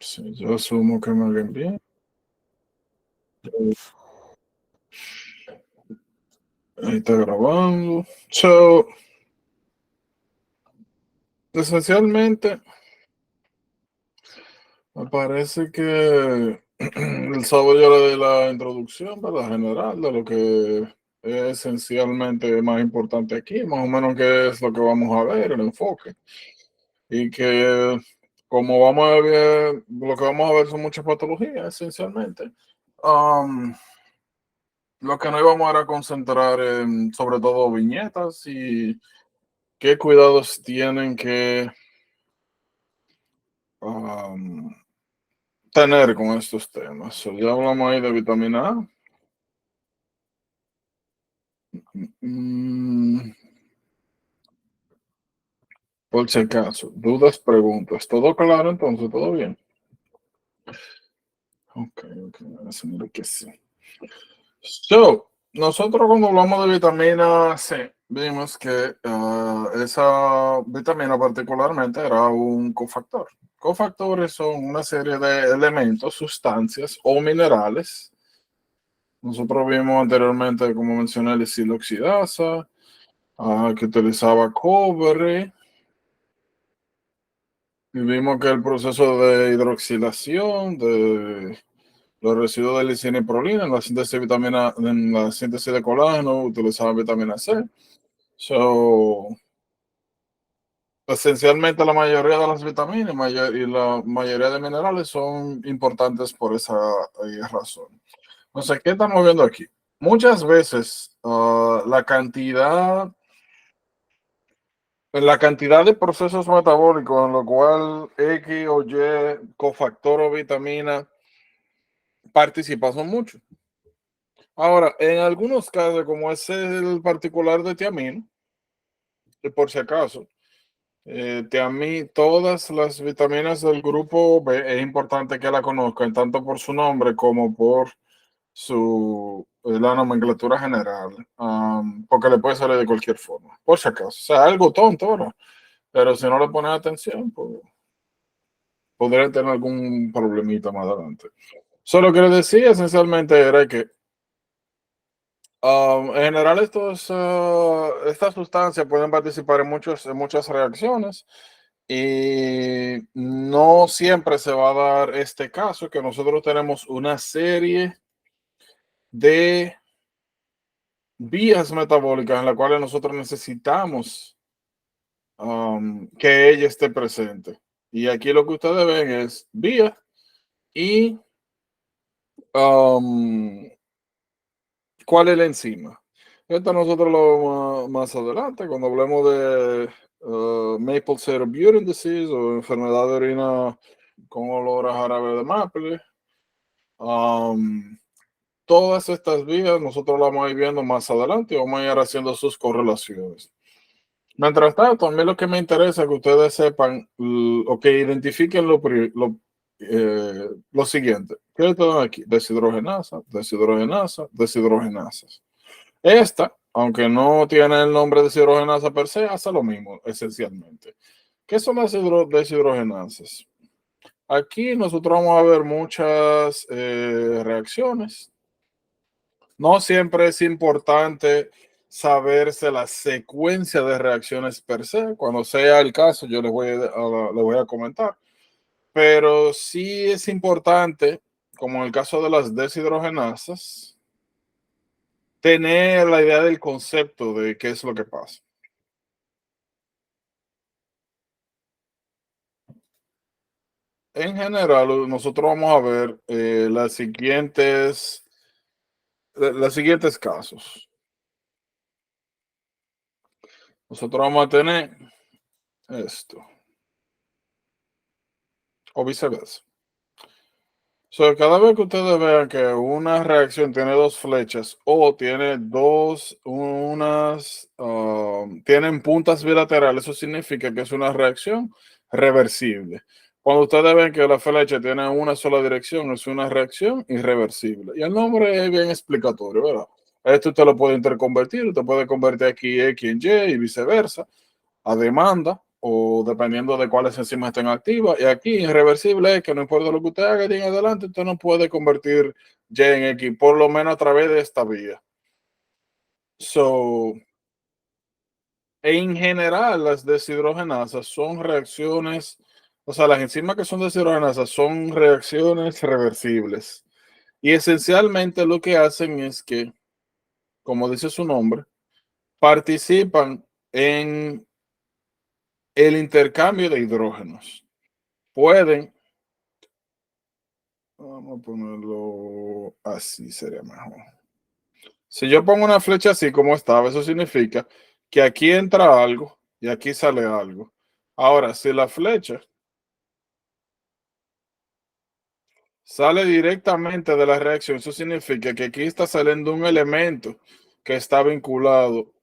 Sí, yo asumo que me ven bien. Ahí está grabando. So, esencialmente, me parece que el sábado yo le di la introducción, ¿verdad? General de lo que es esencialmente más importante aquí, más o menos qué es lo que vamos a ver, el enfoque. Y que como vamos a ver, lo que vamos a ver son muchas patologías, esencialmente. Um, lo que nos íbamos a era concentrar en, sobre todo, viñetas y qué cuidados tienen que um, tener con estos temas. So, ya hablamos ahí de vitamina A. Mm, por si acaso, dudas, preguntas. ¿Todo claro entonces? ¿Todo bien? Ok, ok, señor que sí. So, nosotros cuando hablamos de vitamina C, vimos que esa vitamina particularmente era un cofactor. Cofactores son una serie de elementos, sustancias o minerales. Nosotros vimos anteriormente, como mencioné, el siloxidasa, que utilizaba cobre, y vimos que el proceso de hidroxilación de los residuos de lisina y prolina en la síntesis de vitamina, en la síntesis de colágeno utilizaban vitamina C. So, esencialmente la mayoría de las vitaminas y la mayoría de minerales son importantes por esa razón. No sé, ¿qué estamos viendo aquí? Muchas veces la cantidad de procesos metabólicos en lo cual X o Y cofactor o vitamina participa son muchos. Ahora, en algunos casos, como es el particular de tiamina, y por si acaso, todas las vitaminas del grupo B es importante que la conozcan, tanto por su nombre como por la nomenclatura general, porque le puede salir de cualquier forma, por si acaso. O sea, algo tonto, ¿verdad? Pero si no le pones atención, pues podría tener algún problemita más adelante. Solo que le decía esencialmente era que en general estas sustancias pueden participar en muchas reacciones y no siempre se va a dar este caso que nosotros tenemos una serie de vías metabólicas en las cuales nosotros necesitamos que ella esté presente. Y aquí lo que ustedes ven es vía y um, cuál es la enzima. Esto nosotros lo vemos más adelante cuando hablemos de Maple Syrup Urine Disease o enfermedad de orina con olor a jarabe de maple. Um, todas estas vías nosotros las vamos a ir viendo más adelante y vamos a ir haciendo sus correlaciones. Mientras tanto, a mí lo que me interesa es que ustedes sepan o que identifiquen lo siguiente. ¿Qué tengo aquí? Deshidrogenasa, deshidrogenasa, deshidrogenasas. Esta, aunque no tiene el nombre de deshidrogenasa per se, hace lo mismo, esencialmente. ¿Qué son las deshidrogenasas? Aquí nosotros vamos a ver muchas reacciones. No siempre es importante saberse la secuencia de reacciones per se. Cuando sea el caso, yo les voy a comentar. Pero sí es importante, como en el caso de las deshidrogenasas, tener la idea del concepto de qué es lo que pasa. En general, nosotros vamos a ver los siguientes casos. Nosotros vamos a tener esto, o viceversa. So, cada vez que ustedes vean que una reacción tiene dos flechas o tiene tienen puntas bilaterales, eso significa que es una reacción reversible. Cuando ustedes ven que la flecha tiene una sola dirección, es una reacción irreversible. Y el nombre es bien explicatorio, ¿verdad? Esto usted lo puede interconvertir, usted puede convertir aquí X en Y y viceversa, a demanda. o dependiendo de cuáles enzimas estén activas. Y aquí irreversible es que no importa lo que usted haga de en adelante, usted no puede convertir Y en X, por lo menos a través de esta vía. So, en general, las deshidrogenasas son reacciones, o sea, las enzimas que son deshidrogenasas son reacciones reversibles. Y esencialmente lo que hacen es que, como dice su nombre, participan en el intercambio de hidrógenos. Pueden, vamos a ponerlo así, sería mejor. Si yo pongo una flecha así como estaba, eso significa que aquí entra algo y aquí sale algo. Ahora, si la flecha sale directamente de la reacción, eso significa que aquí está saliendo un elemento que está vinculado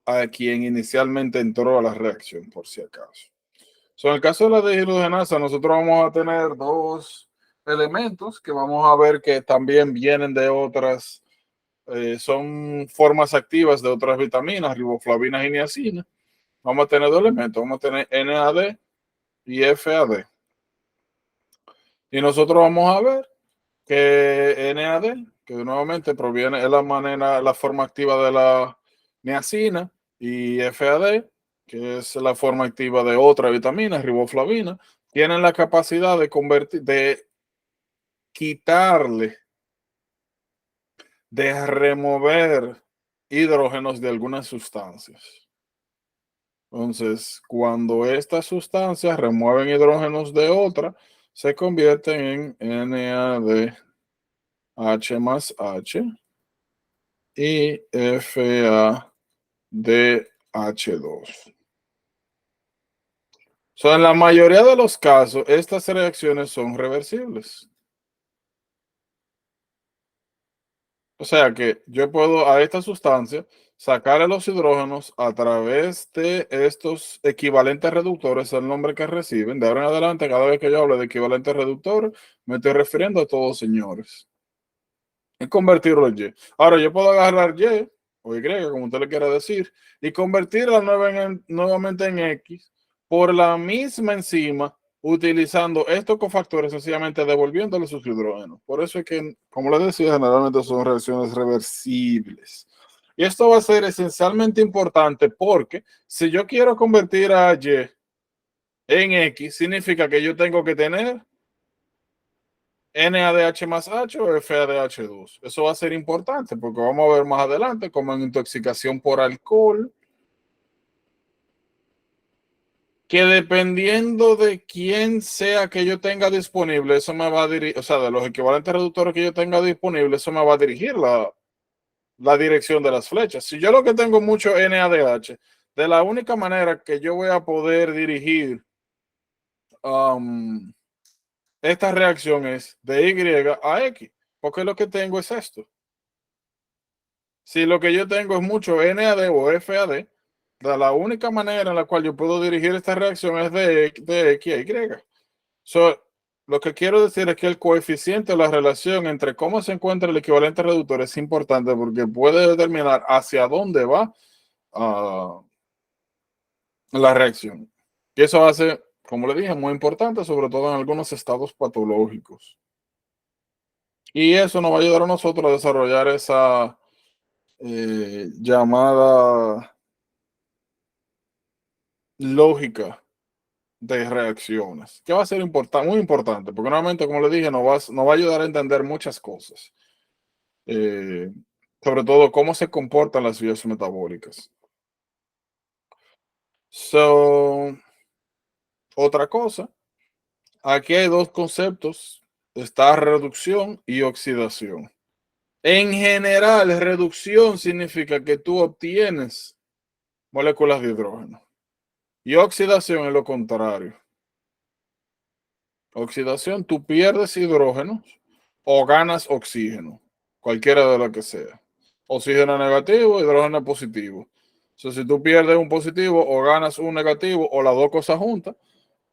a quien inicialmente entró a la reacción, por si acaso. So, en el caso de la deshidrogenasa, nosotros vamos a tener dos elementos que vamos a ver que también vienen de otras, son formas activas de otras vitaminas, riboflavinas y niacina. Vamos a tener dos elementos, vamos a tener NAD y FAD. Y nosotros vamos a ver que NAD, que nuevamente proviene de la forma activa de la niacina, y FAD, que es la forma activa de otra vitamina, riboflavina, tienen la capacidad de convertir, de quitarle, de remover hidrógenos de algunas sustancias. Entonces, cuando estas sustancias remueven hidrógenos de otra, se convierten en NADH más H y FADH2. So, en la mayoría de los casos, estas reacciones son reversibles. O sea que yo puedo a esta sustancia sacarle los hidrógenos a través de estos equivalentes reductores, el nombre que reciben. De ahora en adelante, cada vez que yo hable de equivalentes reductores, me estoy refiriendo a todos, señores. Y convertirlo en Y. Ahora, yo puedo agarrar Y o Y, como usted le quiera decir, y convertirla nuevamente en X por la misma enzima, utilizando estos cofactores, sencillamente devolviéndole sus hidrógenos. Por eso es que, como les decía, generalmente son reacciones reversibles. Y esto va a ser esencialmente importante porque si yo quiero convertir a Y en X, significa que yo tengo que tener NADH más H o FADH2. Eso va a ser importante porque vamos a ver más adelante como en intoxicación por alcohol, que dependiendo de quién sea que yo tenga disponible, eso me va a dirigir, o sea, de los equivalentes reductores que yo tenga disponible, eso me va a dirigir la dirección de las flechas. Si yo lo que tengo mucho NADH, de la única manera que yo voy a poder dirigir esta reacción es de Y a X, porque lo que tengo es esto. Si lo que yo tengo es mucho NAD o FAD, la única manera en la cual yo puedo dirigir esta reacción es de X a Y. So, lo que quiero decir es que el coeficiente o la relación entre cómo se encuentra el equivalente reductor es importante porque puede determinar hacia dónde va la reacción. Y eso hace, como le dije, muy importante, sobre todo en algunos estados patológicos. Y eso nos va a ayudar a nosotros a desarrollar esa llamada lógica de reacciones, que va a ser muy importante, porque nuevamente, como le dije, nos va a ayudar a entender muchas cosas, eh, sobre todo cómo se comportan las vías metabólicas. So, otra cosa, aquí hay dos conceptos, está reducción y oxidación. En general, reducción significa que tú obtienes moléculas de hidrógeno y oxidación es lo contrario. Oxidación, tú pierdes hidrógeno o ganas oxígeno, cualquiera de lo que sea. Oxígeno negativo, hidrógeno positivo. So, si tú pierdes un positivo o ganas un negativo o las dos cosas juntas,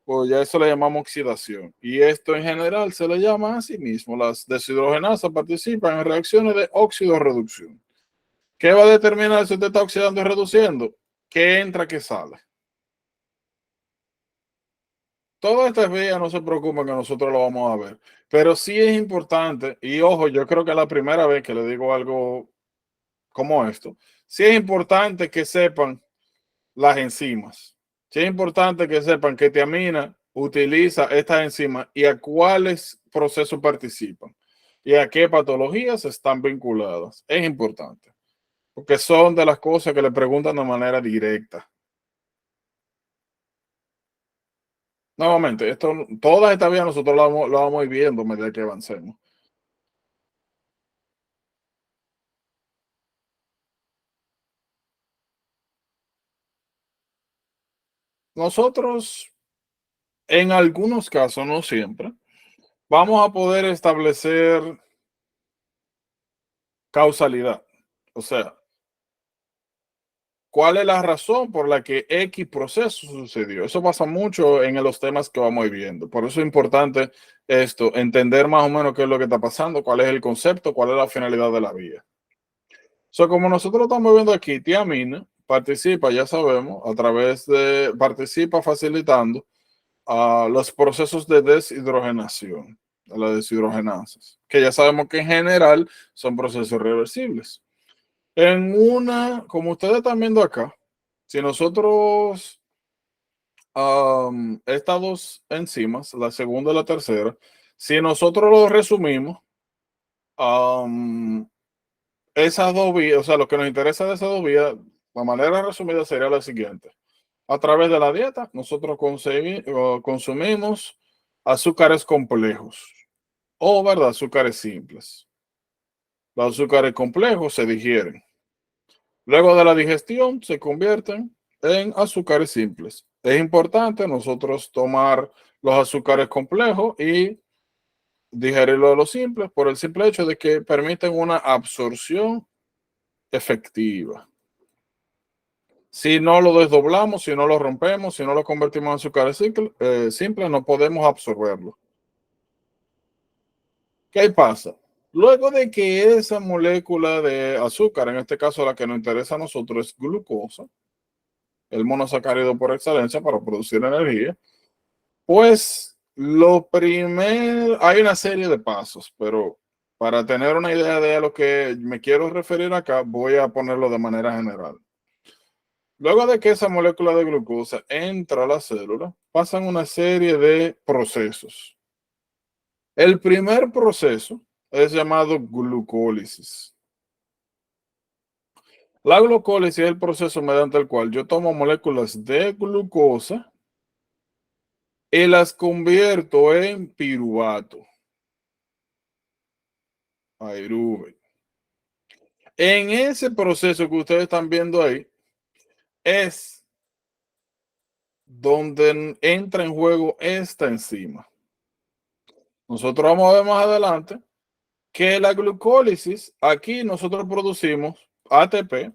pues ya eso le llamamos oxidación. Y esto en general se le llama a sí mismo. Las deshidrogenasas participan en reacciones de óxido-reducción. ¿Qué va a determinar si usted está oxidando y reduciendo? ¿Qué entra, qué sale? todas estas vías no se preocupen que nosotros lo vamos a ver, pero sí es importante, y ojo, yo creo que es la primera vez que le digo algo como esto, sí es importante que sepan las enzimas. Sí es importante que sepan que tiamina utiliza estas enzimas y a cuáles procesos participan y a qué patologías están vinculadas. Es importante, porque son de las cosas que le preguntan de manera directa. Nuevamente, todas estas vías nosotros lo vamos a ir viendo a medida que avancemos. Nosotros, en algunos casos, no siempre, vamos a poder establecer causalidad. O sea, ¿cuál es la razón por la que X proceso sucedió? Eso pasa mucho en los temas que vamos a ir viendo. Por eso es importante esto, entender más o menos qué es lo que está pasando, cuál es el concepto, cuál es la finalidad de la vía. So, como nosotros estamos viendo aquí, tiamina participa, ya sabemos, participa facilitando los procesos de deshidrogenación, de las deshidrogenasas, que ya sabemos que en general son procesos reversibles. Como ustedes están viendo acá, si nosotros, estas dos enzimas, la segunda y la tercera, si nosotros lo resumimos, um, esas dos vías, o sea, lo que nos interesa de esas dos vías, la manera resumida sería la siguiente. A través de la dieta, nosotros consumimos azúcares complejos o, ¿verdad?, azúcares simples. Los azúcares complejos se digieren. Luego de la digestión se convierten en azúcares simples. Es importante nosotros tomar los azúcares complejos y digerirlo de los simples por el simple hecho de que permiten una absorción efectiva. Si no lo desdoblamos, si no lo rompemos, si no lo convertimos en azúcares simples, no podemos absorberlo. ¿Qué pasa? Luego de que esa molécula de azúcar, en este caso la que nos interesa a nosotros es glucosa, el monosacárido por excelencia para producir energía, pues hay una serie de pasos, pero para tener una idea de a lo que me quiero referir acá, voy a ponerlo de manera general. Luego de que esa molécula de glucosa entra a la célula, pasan una serie de procesos. El primer proceso es llamado glucólisis. La glucólisis es el proceso mediante el cual yo tomo moléculas de glucosa y las convierto en piruvato. Airube. En ese proceso que ustedes están viendo ahí, es donde entra en juego esta enzima. Nosotros vamos a ver más adelante que la glucólisis, aquí nosotros producimos ATP,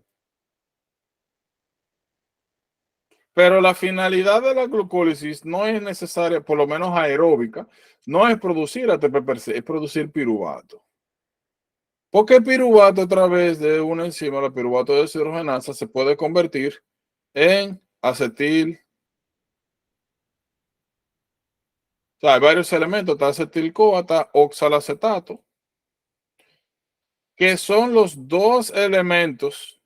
pero la finalidad de la glucólisis no es necesaria, por lo menos aeróbica, no es producir ATP per se, es producir piruvato. Porque el piruvato a través de una enzima, la piruvato de deshidrogenasa, se puede convertir en acetil. O sea, hay varios elementos, está acetil-CoA, está oxalacetato, que son los dos elementos.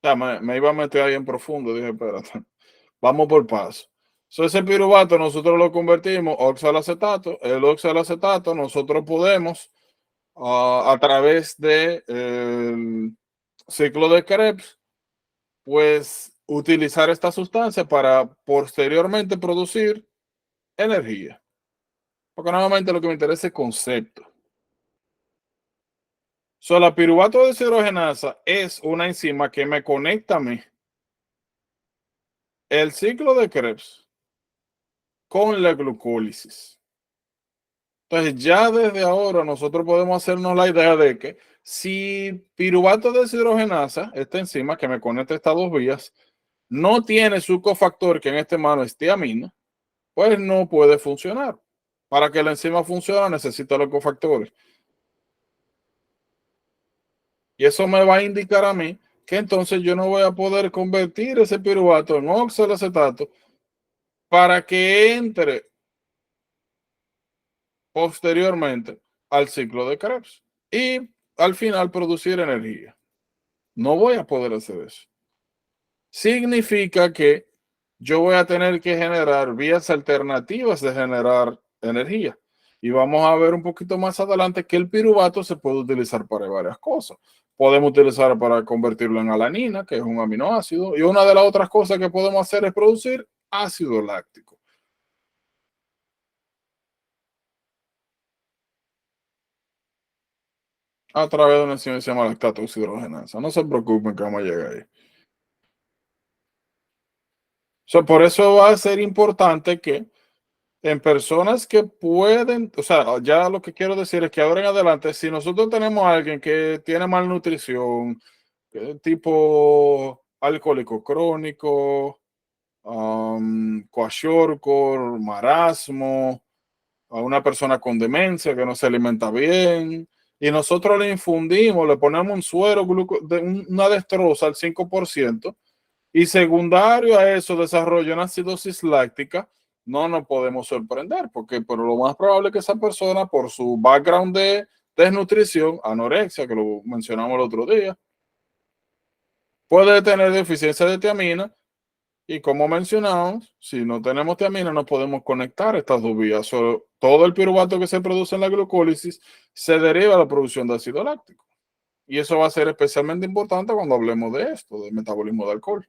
O sea, me iba a meter ahí en profundo, dije, espérate, vamos por paso. So, ese piruvato nosotros lo convertimos oxalacetato. El oxalacetato nosotros podemos, a través del ciclo de Krebs, pues utilizar esta sustancia para posteriormente producir energía. Porque nuevamente lo que me interesa es el concepto. So, la piruvato de deshidrogenasa es una enzima que me conecta a mí el ciclo de Krebs con la glucólisis. Entonces, ya desde ahora nosotros podemos hacernos la idea de que si piruvato de deshidrogenasa, esta enzima que me conecta estas dos vías, no tiene su cofactor, que en este mano es tiamina, pues no puede funcionar. Para que la enzima funcione necesita los cofactores. Y eso me va a indicar a mí que entonces yo no voy a poder convertir ese piruvato en oxalacetato para que entre posteriormente al ciclo de Krebs y al final producir energía. No voy a poder hacer eso. Significa que yo voy a tener que generar vías alternativas de generar energía. Y vamos a ver un poquito más adelante que el piruvato se puede utilizar para varias cosas. Podemos utilizar para convertirlo en alanina, que es un aminoácido, y una de las otras cosas que podemos hacer es producir ácido láctico. A través de una enzima que se llama lactato deshidrogenasa. No se preocupen que vamos a llegar ahí. Por eso va a ser importante que en personas que pueden, o sea, ya lo que quiero decir es que ahora en adelante, si nosotros tenemos a alguien que tiene malnutrición, tipo alcohólico crónico, kwashiorkor, marasmo, a una persona con demencia que no se alimenta bien, y nosotros le infundimos, le ponemos un suero, una destroza al 5%, y secundario a eso desarrolla una acidosis láctica, no nos podemos sorprender, porque pero lo más probable es que esa persona, por su background de desnutrición, anorexia, que lo mencionamos el otro día, puede tener deficiencia de tiamina, y como mencionamos, si no tenemos tiamina, no podemos conectar estas dos vías. Todo el piruvato que se produce en la glucólisis se deriva de la producción de ácido láctico. Y eso va a ser especialmente importante cuando hablemos de esto, del metabolismo de alcohol.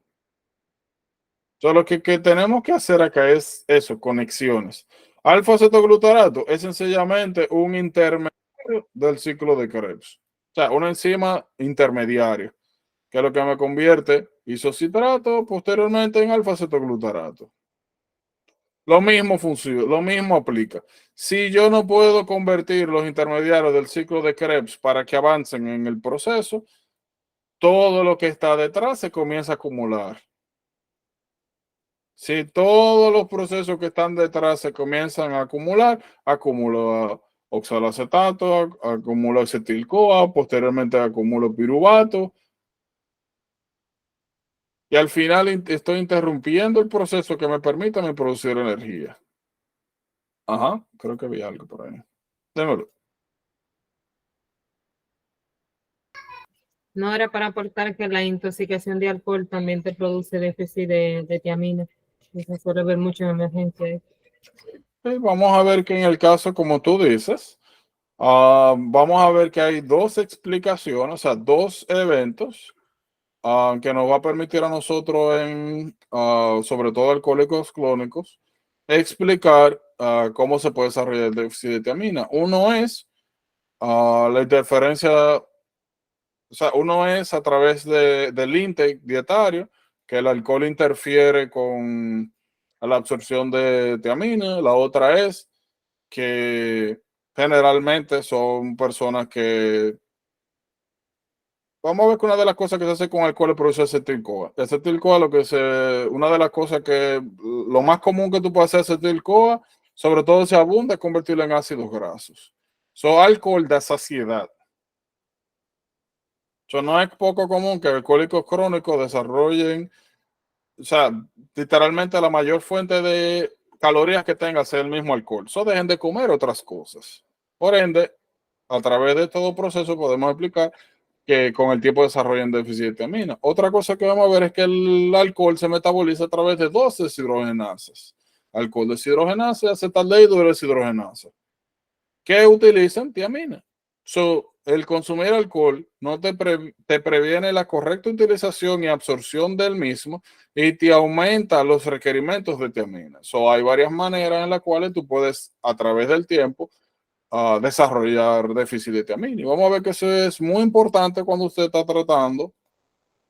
Entonces, lo que tenemos que hacer acá es eso, conexiones. Alfa-cetoglutarato es sencillamente un intermedio del ciclo de Krebs. O sea, una enzima intermediaria, que es lo que me convierte isocitrato posteriormente en alfa-cetoglutarato. Lo mismo funciona, lo mismo aplica. Si yo no puedo convertir los intermediarios del ciclo de Krebs para que avancen en el proceso, todo lo que está detrás se comienza a acumular. Si todos los procesos que están detrás se comienzan a acumular, acumula oxalacetato, acumula acetil-CoA, posteriormente acumula piruvato, y al final estoy interrumpiendo el proceso que me permita producir energía. Ajá, creo que vi algo por ahí. Démoslo. No era para aportar que la intoxicación de alcohol también te produce déficit de tiamina. Y se suele ver mucho en emergencia. Vamos a ver que en el caso, como tú dices, vamos a ver que hay dos explicaciones, o sea, dos eventos que nos va a permitir a nosotros, sobre todo alcohólicos clónicos, explicar cómo se puede desarrollar el déficit de tiamina. Uno es la interferencia, o sea, uno es a través del intake dietario, que el alcohol interfiere con la absorción de tiamina. La otra es que generalmente son personas que, vamos a ver que una de las cosas que se hace con alcohol es producir acetil-CoA. Acetil-CoA, una de las cosas que, lo más común que tú puedes hacer acetil-CoA, sobre todo si abunda, es convertirlo en ácidos grasos. Alcohol da saciedad. No es poco común que alcohólicos crónicos desarrollen, o sea, literalmente la mayor fuente de calorías que tenga sea el mismo alcohol. Dejen de comer otras cosas. Por ende, a través de todo proceso podemos explicar que con el tiempo desarrollan déficit de tiamina. Otra cosa que vamos a ver es que el alcohol se metaboliza a través de dos deshidrogenasas. Alcohol deshidrogenasa, acetaldehído y deshidrogenasa, que utilizan tiamina. El consumir alcohol no te previene la correcta utilización y absorción del mismo, y te aumenta los requerimientos de tiamina. Hay varias maneras en las cuales tú puedes, a través del tiempo, desarrollar déficit de tiamina. Y vamos a ver que eso es muy importante cuando usted está tratando,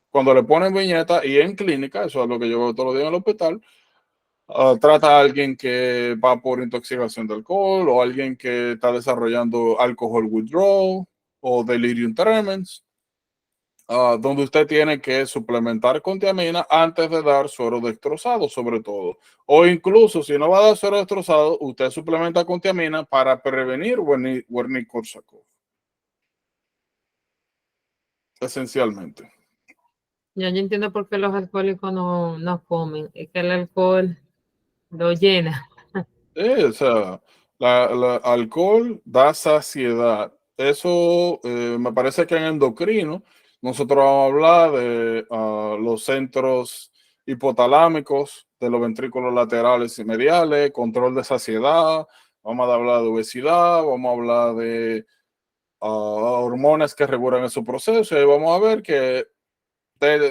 cuando le ponen viñeta y en clínica, eso es lo que yo veo todos los días en el hospital. Trata a alguien que va por intoxicación de alcohol, o alguien que está desarrollando alcohol withdrawal o delirium tremens, donde usted tiene que suplementar con tiamina antes de dar suero destrozado, sobre todo. O incluso si no va a dar suero destrozado, usted suplementa con tiamina para prevenir Wernicke-Korsakoff. Esencialmente. Ya yo entiendo por qué los alcohólicos no comen. Es que el alcohol lo llena. O sea, la alcohol da saciedad. Eso me parece que en endocrino nosotros vamos a hablar de los centros hipotalámicos, de los ventrículos laterales y mediales, control de saciedad, vamos a hablar de obesidad, vamos a hablar de hormonas que regulan ese proceso y vamos a ver que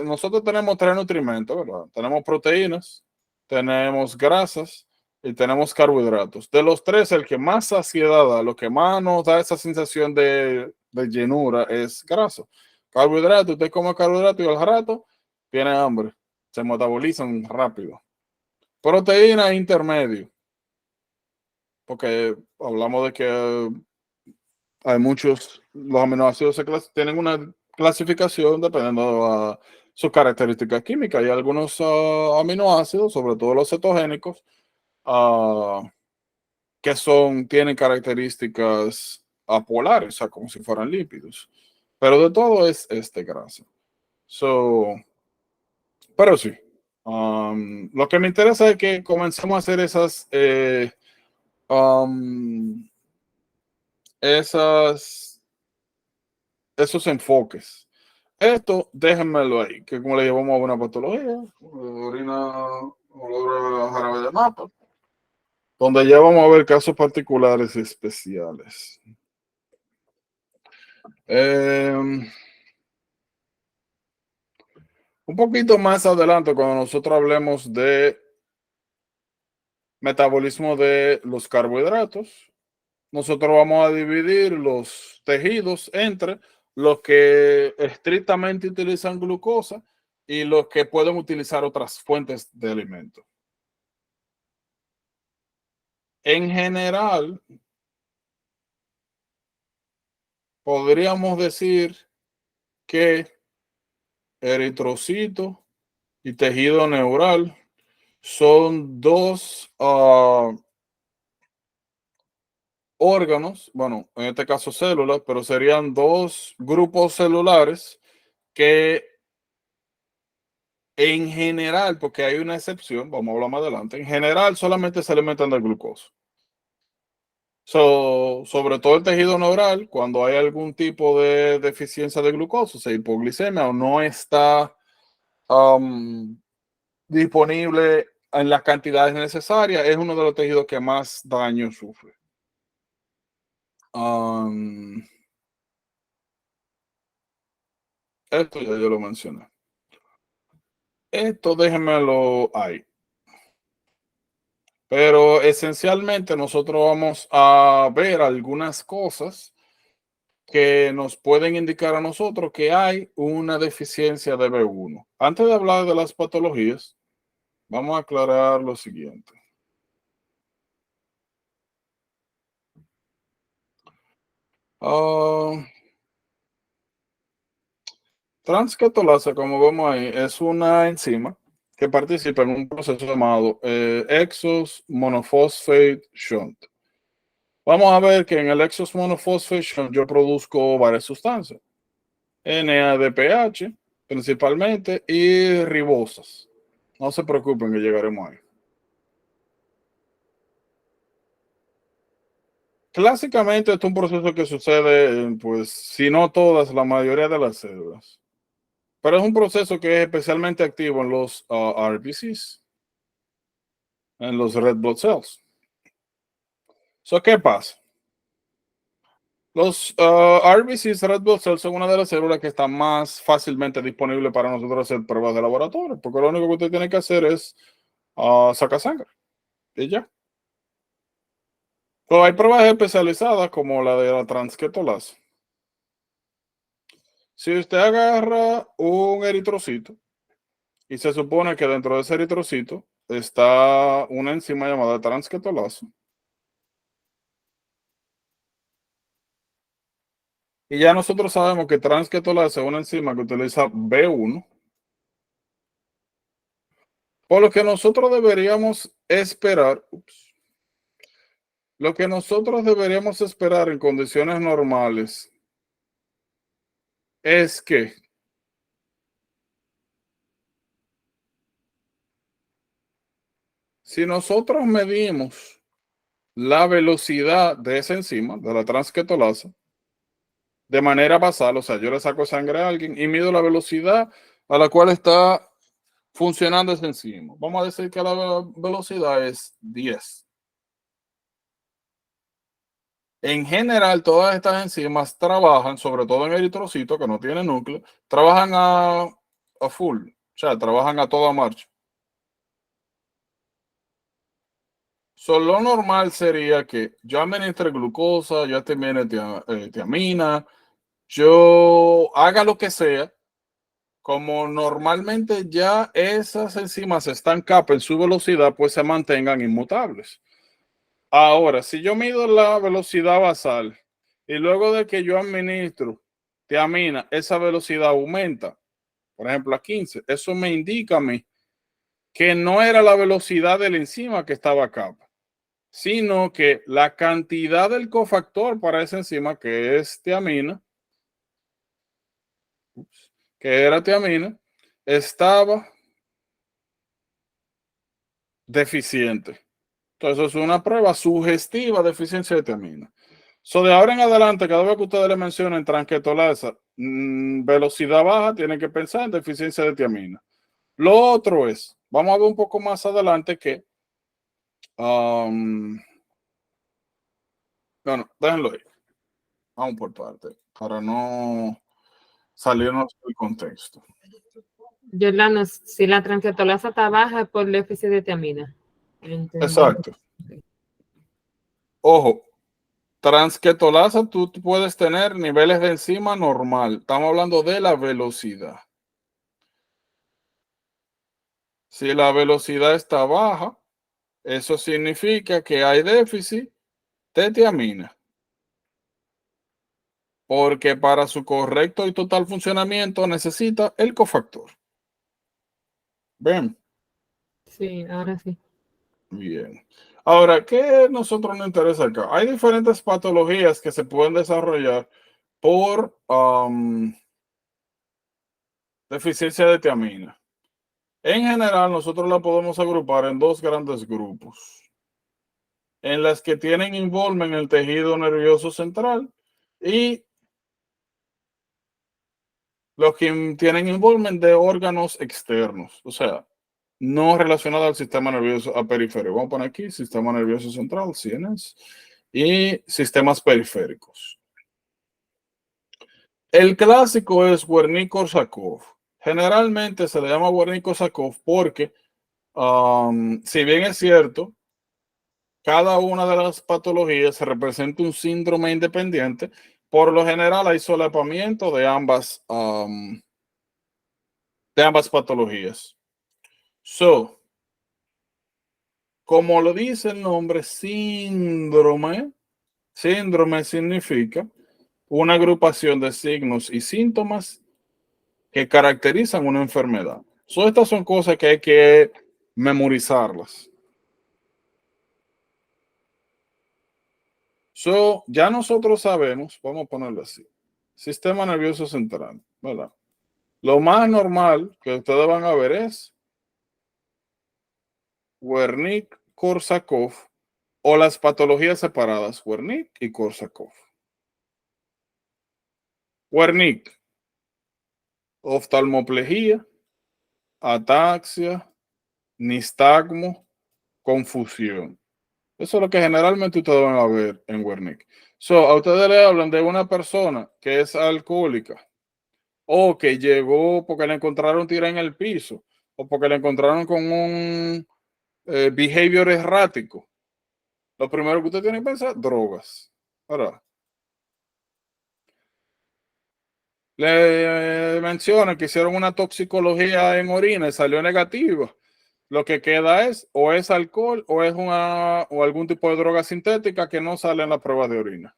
nosotros tenemos tres nutrimentos, ¿verdad? Tenemos proteínas, tenemos grasas y tenemos carbohidratos. De los tres, el que más saciedad da, lo que más nos da esa sensación de llenura es grasa. Carbohidrato, usted come carbohidrato y al rato tiene hambre, se metabolizan rápido. Proteína intermedio, porque hablamos de que hay muchos, los aminoácidos tienen una clasificación dependiendo de sus características químicas. Hay algunos aminoácidos, sobre todo los cetogénicos, ah, que tienen características apolares, o sea, como si fueran lípidos. Pero de todo es grasa. So, pero sí, lo que me interesa es que comencemos a hacer um, esas esos enfoques. Esto, déjenmelo ahí, que como le llevamos a una patología, orina, olor a jarabe de mapa, donde ya vamos a ver casos particulares especiales. Un poquito más adelante, cuando nosotros hablemos de metabolismo de los carbohidratos, nosotros vamos a dividir los tejidos entre los que estrictamente utilizan glucosa y los que pueden utilizar otras fuentes de alimento. En general, podríamos decir que eritrocito y tejido neural son dos órganos, bueno, en este caso células, pero serían dos grupos celulares que en general, porque hay una excepción, vamos a hablar más adelante, en general solamente se alimentan de glucosa. Sobre todo el tejido neural, cuando hay algún tipo de deficiencia de glucosa, o sea, hipoglicemia o no está disponible en las cantidades necesarias, es uno de los tejidos que más daño sufre. Esto ya yo lo mencioné. Esto déjenmelo ahí. Pero esencialmente nosotros vamos a ver algunas cosas que nos pueden indicar a nosotros que hay una deficiencia de B1. Antes de hablar de las patologías, vamos a aclarar lo siguiente. Transquetolasa, como vemos ahí, es una enzima que participa en un proceso llamado exos monophosphate shunt. Vamos a ver que en el exos monophosphate shunt yo produzco varias sustancias. NADPH principalmente y ribosas. No se preocupen que llegaremos ahí. Clásicamente esto es un proceso que sucede en, pues, si no todas, la mayoría de las células. Pero es un proceso que es especialmente activo en los RBCs, en los red blood cells. ¿Qué pasa? Los RBCs, red blood cells, son una de las células que están más fácilmente disponibles para nosotros hacer pruebas de laboratorio, porque lo único que usted tiene que hacer es sacar sangre y ya. Pero hay pruebas especializadas como la de la transquetolasa. Si usted agarra un eritrocito y se supone que dentro de ese eritrocito está una enzima llamada transquetolasa, y ya nosotros sabemos que transquetolasa es una enzima que utiliza B1, por lo que nosotros deberíamos esperar, lo que nosotros deberíamos esperar en condiciones normales es que Si nosotros medimos la velocidad de esa enzima, de la transketonasa, de manera basal, o sea, yo le saco sangre a alguien y mido la velocidad a la cual está funcionando esa enzima. Vamos a decir que la velocidad es 10. En general, todas estas enzimas trabajan, sobre todo en eritrocitos que no tienen núcleo, trabajan a full, o sea, trabajan a toda marcha. Lo normal sería que yo administre glucosa, yo termine tiamina, yo haga lo que sea, como normalmente ya esas enzimas están capa en su velocidad, pues se mantengan inmutables. Ahora, si yo mido la velocidad basal y luego de que yo administro tiamina, esa velocidad aumenta, por ejemplo, a 15, eso me indica a mí que no era la velocidad de la enzima que estaba capa, sino que la cantidad del cofactor para esa enzima, que es tiamina, que era tiamina, estaba deficiente. Entonces es una prueba sugestiva de eficiencia de tiamina. De ahora en adelante, cada vez que ustedes le mencionen transketonasa, velocidad baja, tienen que pensar en deficiencia de tiamina. Lo otro es, vamos a ver un poco más adelante que, bueno, déjenlo ahí. Vamos por parte, para no salirnos del contexto. Yolanda, si la transcetolasa está baja es por déficit de tiamina. Exacto. Ojo, transketonasa tú puedes tener niveles de enzima normal. Estamos hablando de la velocidad. Si la velocidad está baja, eso significa que hay déficit de tiamina. Porque para su correcto y total funcionamiento necesita el cofactor. ¿Ven? Sí, ahora sí. Bien. Ahora, ¿qué nosotros nos interesa acá? Hay diferentes patologías que se pueden desarrollar por deficiencia de tiamina. En general, nosotros la podemos agrupar en dos grandes grupos. En las que tienen involvement en el tejido nervioso central y los que tienen involvement de órganos externos, o sea, no relacionado al sistema nervioso a periférico. Vamos a poner aquí sistema nervioso central, CNS, y sistemas periféricos. El clásico es Wernicke-Korsakoff. Generalmente se le llama Wernicke-Korsakoff porque, si bien es cierto, cada una de las patologías representa un síndrome independiente, por lo general hay solapamiento de ambas patologías. Como lo dice el nombre, síndrome significa una agrupación de signos y síntomas que caracterizan una enfermedad. Estas son cosas que hay que memorizarlas. Ya nosotros sabemos, vamos a ponerlo así, sistema nervioso central, ¿verdad? Lo más normal que ustedes van a ver es Wernicke-Korsakoff o las patologías separadas, Wernicke y Korsakoff. Wernicke, oftalmoplegia, ataxia, nistagmo, confusión. Eso es lo que generalmente ustedes van a ver en Wernicke. A ustedes le hablan de una persona que es alcohólica o que llegó porque le encontraron tirada en el piso o porque le encontraron con un behavior errático. Lo primero que usted tiene que pensar, drogas. Ahora, le mencionan que hicieron una toxicología en orina y salió negativa. Lo que queda o es alcohol o es o algún tipo de droga sintética que no sale en la prueba de orina.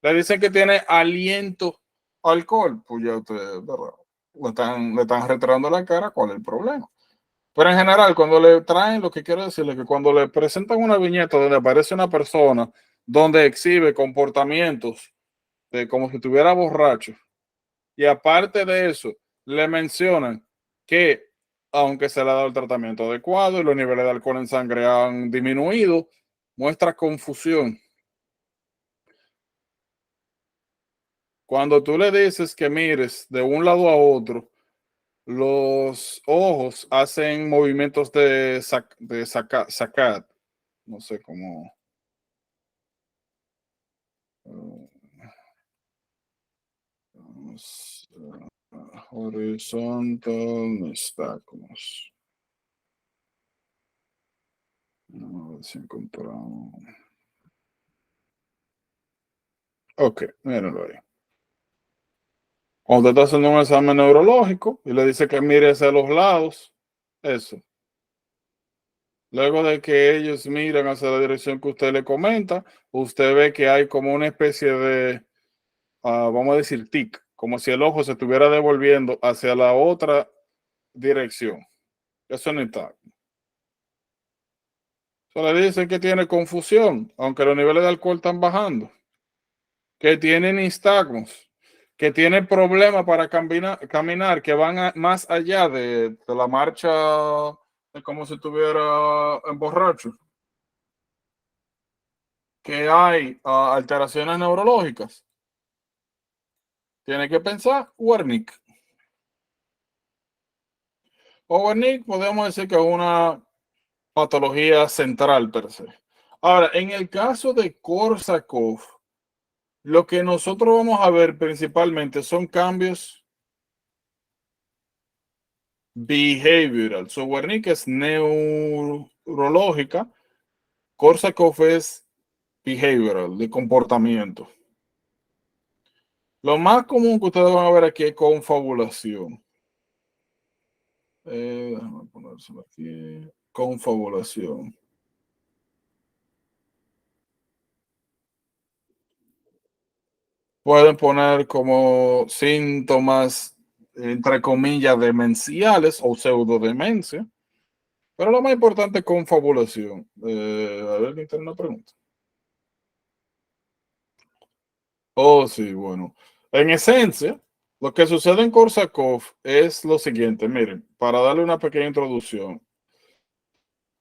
Le dicen que tiene aliento a alcohol, pues ya ustedes le están retirando la cara, ¿cuál es el problema? Pero en general, cuando le traen, lo que quiero decirle es que cuando le presentan una viñeta donde aparece una persona donde exhibe comportamientos de como si estuviera borracho, y aparte de eso, le mencionan que aunque se le ha dado el tratamiento adecuado y los niveles de alcohol en sangre han disminuido, muestra confusión. Cuando tú le dices que mires de un lado a otro, los ojos hacen movimientos saccade, no sé cómo. Horizontal nystagmus. A ver si encontramos. Ok, mírenlo ahí. Cuando usted está haciendo un examen neurológico y le dice que mire hacia los lados, eso. Luego de que ellos miren hacia la dirección que usted le comenta, usted ve que hay como una especie de, vamos a decir, tic, como si el ojo se estuviera devolviendo hacia la otra dirección. Eso no está. Se le dice que tiene confusión, aunque los niveles de alcohol están bajando, que tiene nistagmos, que tiene problemas para caminar, que van más allá de la marcha, de como si estuviera en borracho, que hay alteraciones neurológicas. Tiene que pensar Wernicke. O Wernicke podemos decir que es una patología central per se. Ahora, en el caso de Korsakoff, lo que nosotros vamos a ver principalmente son cambios behavioral. So, Wernicke es neurológica, Korsakoff es behavioral, de comportamiento. Lo más común que ustedes van a ver aquí es confabulación. Déjame ponérselo aquí. Confabulación. Pueden poner como síntomas, entre comillas, demenciales o pseudodemencia. Pero lo más importante es confabulación. A ver, ¿quién tiene una pregunta? Oh, sí, bueno. En esencia, lo que sucede en Korsakoff es lo siguiente. Miren, para darle una pequeña introducción.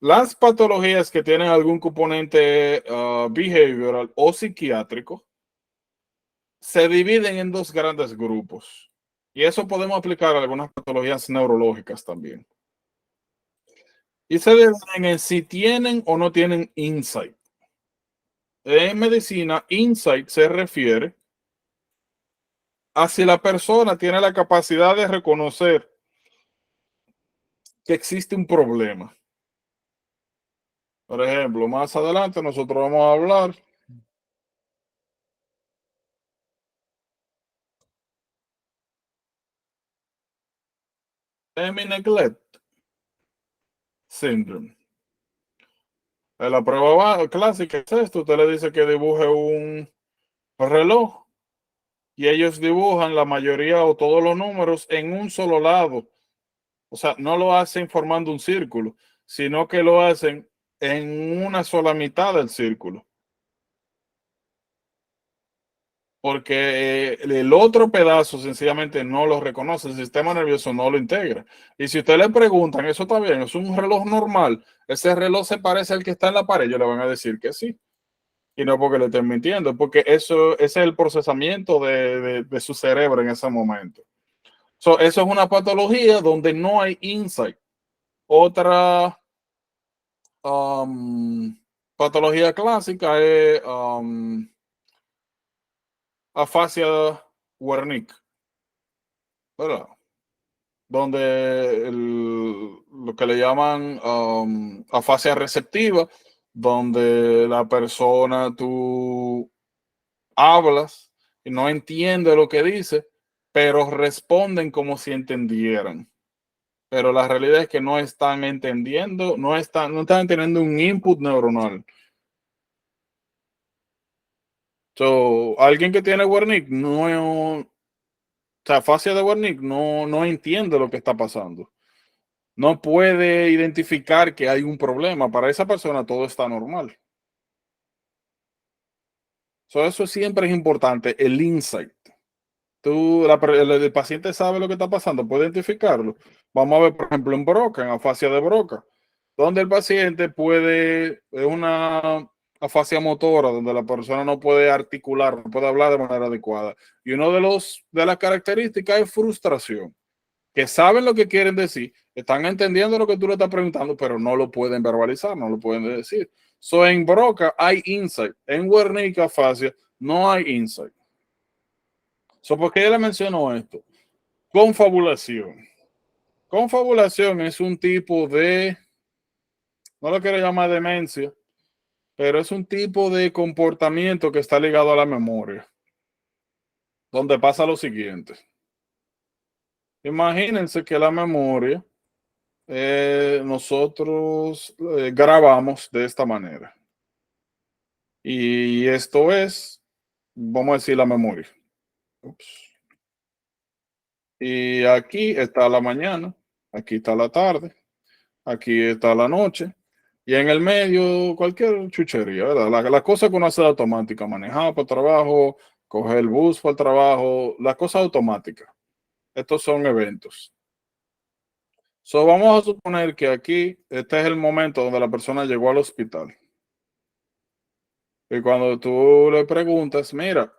Las patologías que tienen algún componente behavioral o psiquiátrico se dividen en dos grandes grupos. Y eso podemos aplicar a algunas patologías neurológicas también. Y se dividen en si tienen o no tienen insight. En medicina, insight se refiere a si la persona tiene la capacidad de reconocer que existe un problema. Por ejemplo, más adelante nosotros vamos a hablar de neglect syndrome. En la prueba clásica es esto, usted le dice que dibuje un reloj y ellos dibujan la mayoría o todos los números en un solo lado. O sea, no lo hacen formando un círculo, sino que lo hacen en una sola mitad del círculo. Porque el otro pedazo sencillamente no lo reconoce, el sistema nervioso no lo integra. Y si usted le preguntan, eso está bien, es un reloj normal, ese reloj se parece al que está en la pared, ellos le van a decir que sí. Y no porque le estén mintiendo, porque ese es el procesamiento de su cerebro en ese momento. So, eso es una patología donde no hay insight. Otra patología clásica es afasia Wernicke, ¿verdad? Donde lo que le llaman afasia receptiva, donde la persona tú hablas y no entiende lo que dice, pero responden como si entendieran. Pero la realidad es que no están entendiendo, no están teniendo un input neuronal. So, alguien que tiene Wernicke o sea, afasia de Wernicke no entiende lo que está pasando. No puede identificar que hay un problema. Para esa persona todo está normal. So, eso siempre es importante, el insight. El paciente sabe lo que está pasando, puede identificarlo. Vamos a ver, por ejemplo, en Broca, en afasia de Broca, donde el paciente puede, es una afasia motora, donde la persona no puede articular, no puede hablar de manera adecuada. Y uno de las características es frustración, que saben lo que quieren decir, están entendiendo lo que tú le estás preguntando, pero no lo pueden verbalizar, no lo pueden decir. So, en Broca hay insight, en Wernicke afasia no hay insight. So, ¿por qué yo le menciono esto? Confabulación. Confabulación es un tipo de, no lo quiero llamar demencia, pero es un tipo de comportamiento que está ligado a la memoria, donde pasa lo siguiente. Imagínense que la memoria, nosotros grabamos de esta manera. Y esto es, vamos a decir, la memoria. Ups. Y aquí está la mañana, aquí está la tarde, aquí está la noche, y en el medio cualquier chuchería, ¿verdad? La cosa que uno hace de automática, manejar para el trabajo, coger el bus para el trabajo, la cosa automática. Estos son eventos. So, vamos a suponer que aquí, este es el momento donde la persona llegó al hospital. Y cuando tú le preguntas, mira,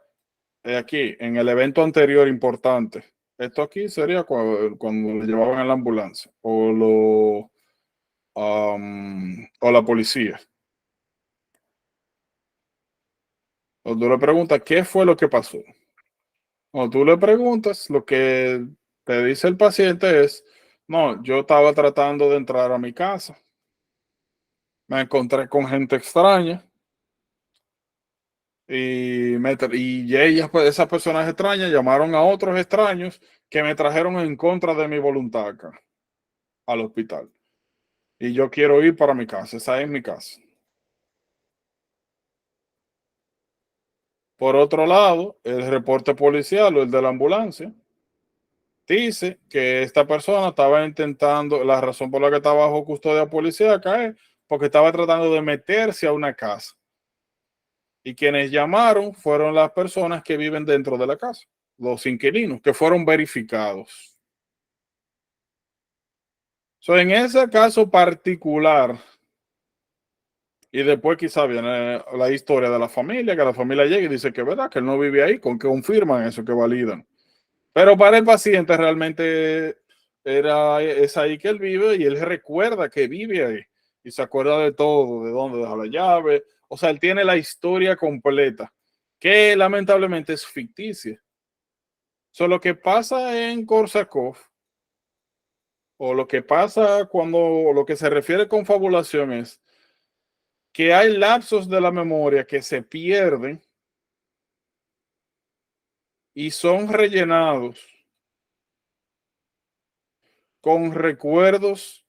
aquí, en el evento anterior importante, esto aquí sería cuando le llevaban en la ambulancia o la policía. O tú le preguntas, ¿qué fue lo que pasó? O tú le preguntas, lo que te dice el paciente es, no, yo estaba tratando de entrar a mi casa. Me encontré con gente extraña y ellas, pues, esas personas extrañas llamaron a otros extraños que me trajeron en contra de mi voluntad acá, al hospital. Y yo quiero ir para mi casa, esa es mi casa. Por otro lado, el reporte policial o el de la ambulancia dice que esta persona estaba intentando, la razón por la que estaba bajo custodia policíaca es porque estaba tratando de meterse a una casa. Y quienes llamaron fueron las personas que viven dentro de la casa, los inquilinos, que fueron verificados. So, en ese caso particular, y después quizá viene la historia de la familia, que la familia llega y dice que es verdad, que él no vive ahí, con que confirman eso, que validan. Pero para el paciente realmente es ahí que él vive y él recuerda que vive ahí y se acuerda de todo, de dónde deja la llave. O sea, él tiene la historia completa, que lamentablemente es ficticia. So, lo que pasa en Korsakov, o lo que pasa cuando lo que se refiere con fabulación es que hay lapsos de la memoria que se pierden y son rellenados con recuerdos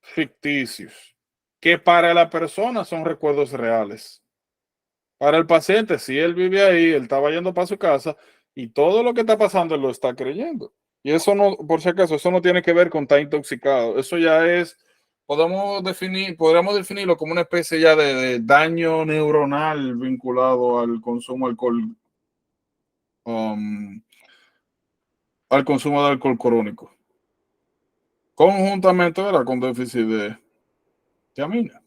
ficticios, que para la persona son recuerdos reales. Para el paciente, si él vive ahí, él estaba yendo para su casa y todo lo que está pasando él lo está creyendo. Y eso no, por si acaso, eso no tiene que ver con estar intoxicado. Eso ya es, podríamos definirlo como una especie ya de daño neuronal vinculado al consumo um, al consumo de alcohol crónico. Conjuntamente era con déficit de tiamina.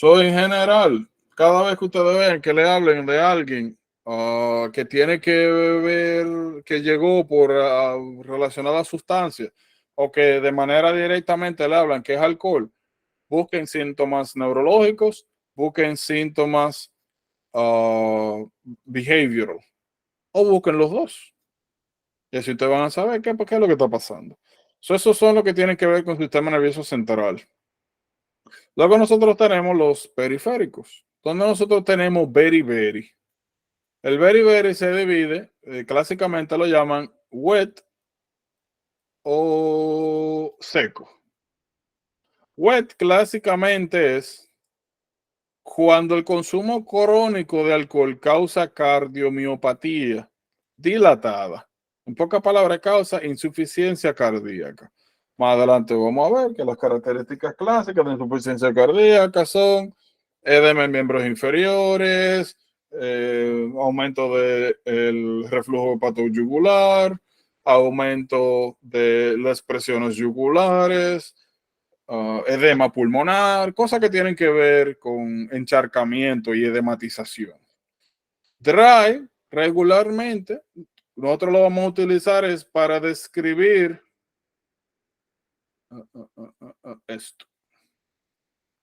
En general, cada vez que ustedes vean que le hablen de alguien que tiene que ver, que llegó por relacionada a sustancias, o que de manera directamente le hablan que es alcohol, busquen síntomas neurológicos, busquen síntomas behavioral, o busquen los dos. Y así ustedes van a saber qué es lo que está pasando. Esos son los que tienen que ver con el sistema nervioso central. Luego nosotros tenemos los periféricos, donde nosotros tenemos beriberi. El beriberi se divide, clásicamente lo llaman wet o seco. Wet clásicamente es cuando el consumo crónico de alcohol causa cardiomiopatía dilatada. En pocas palabras, causa insuficiencia cardíaca. Más adelante vamos a ver que las características clásicas de insuficiencia cardíaca son edema en miembros inferiores, aumento del reflujo hepatoyugular, aumento de las presiones yugulares, edema pulmonar, cosas que tienen que ver con encharcamiento y edematización. Dry, regularmente, nosotros lo vamos a utilizar es para describir esto.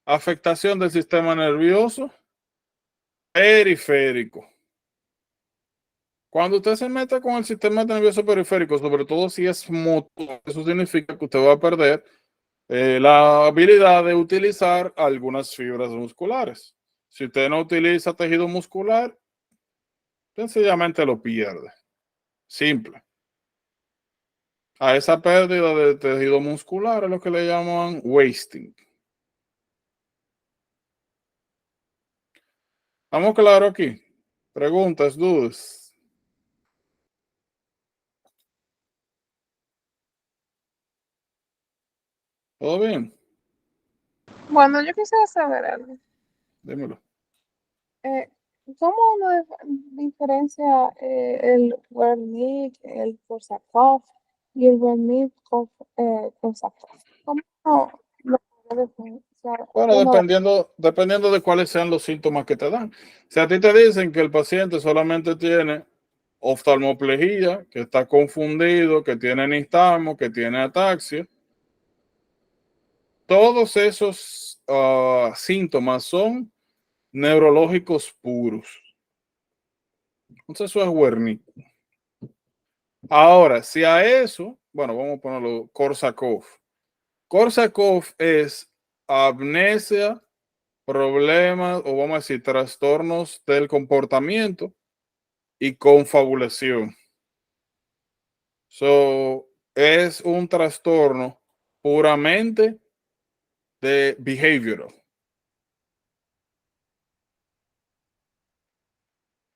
Afectación del sistema nervioso periférico. Cuando usted se mete con el sistema nervioso periférico, sobre todo si es motor, eso significa que usted va a perder la habilidad de utilizar algunas fibras musculares. Si usted no utiliza tejido muscular, sencillamente lo pierde. Simple. A esa pérdida de tejido muscular es lo que le llaman wasting. ¿Estamos claros aquí? Preguntas, dudas. ¿Todo bien? Bueno, yo quisiera saber algo. Dímelo. ¿Cómo uno diferencia el Wernicke, el Korsakoff y el Wernicke-Korsakoff? ¿Cómo uno lo puede diferenciar? Bueno, dependiendo de cuáles sean los síntomas que te dan. Si a ti te dicen que el paciente solamente tiene oftalmoplegia, que está confundido, que tiene nistagmo, que tiene ataxia, todos esos síntomas son neurológicos puros. Entonces eso es Wernicke. Ahora, si a eso, bueno, vamos a ponerlo Korsakoff. Korsakoff es amnesia, problemas o vamos a decir trastornos del comportamiento y confabulación. So, es un trastorno puramente de behavioral.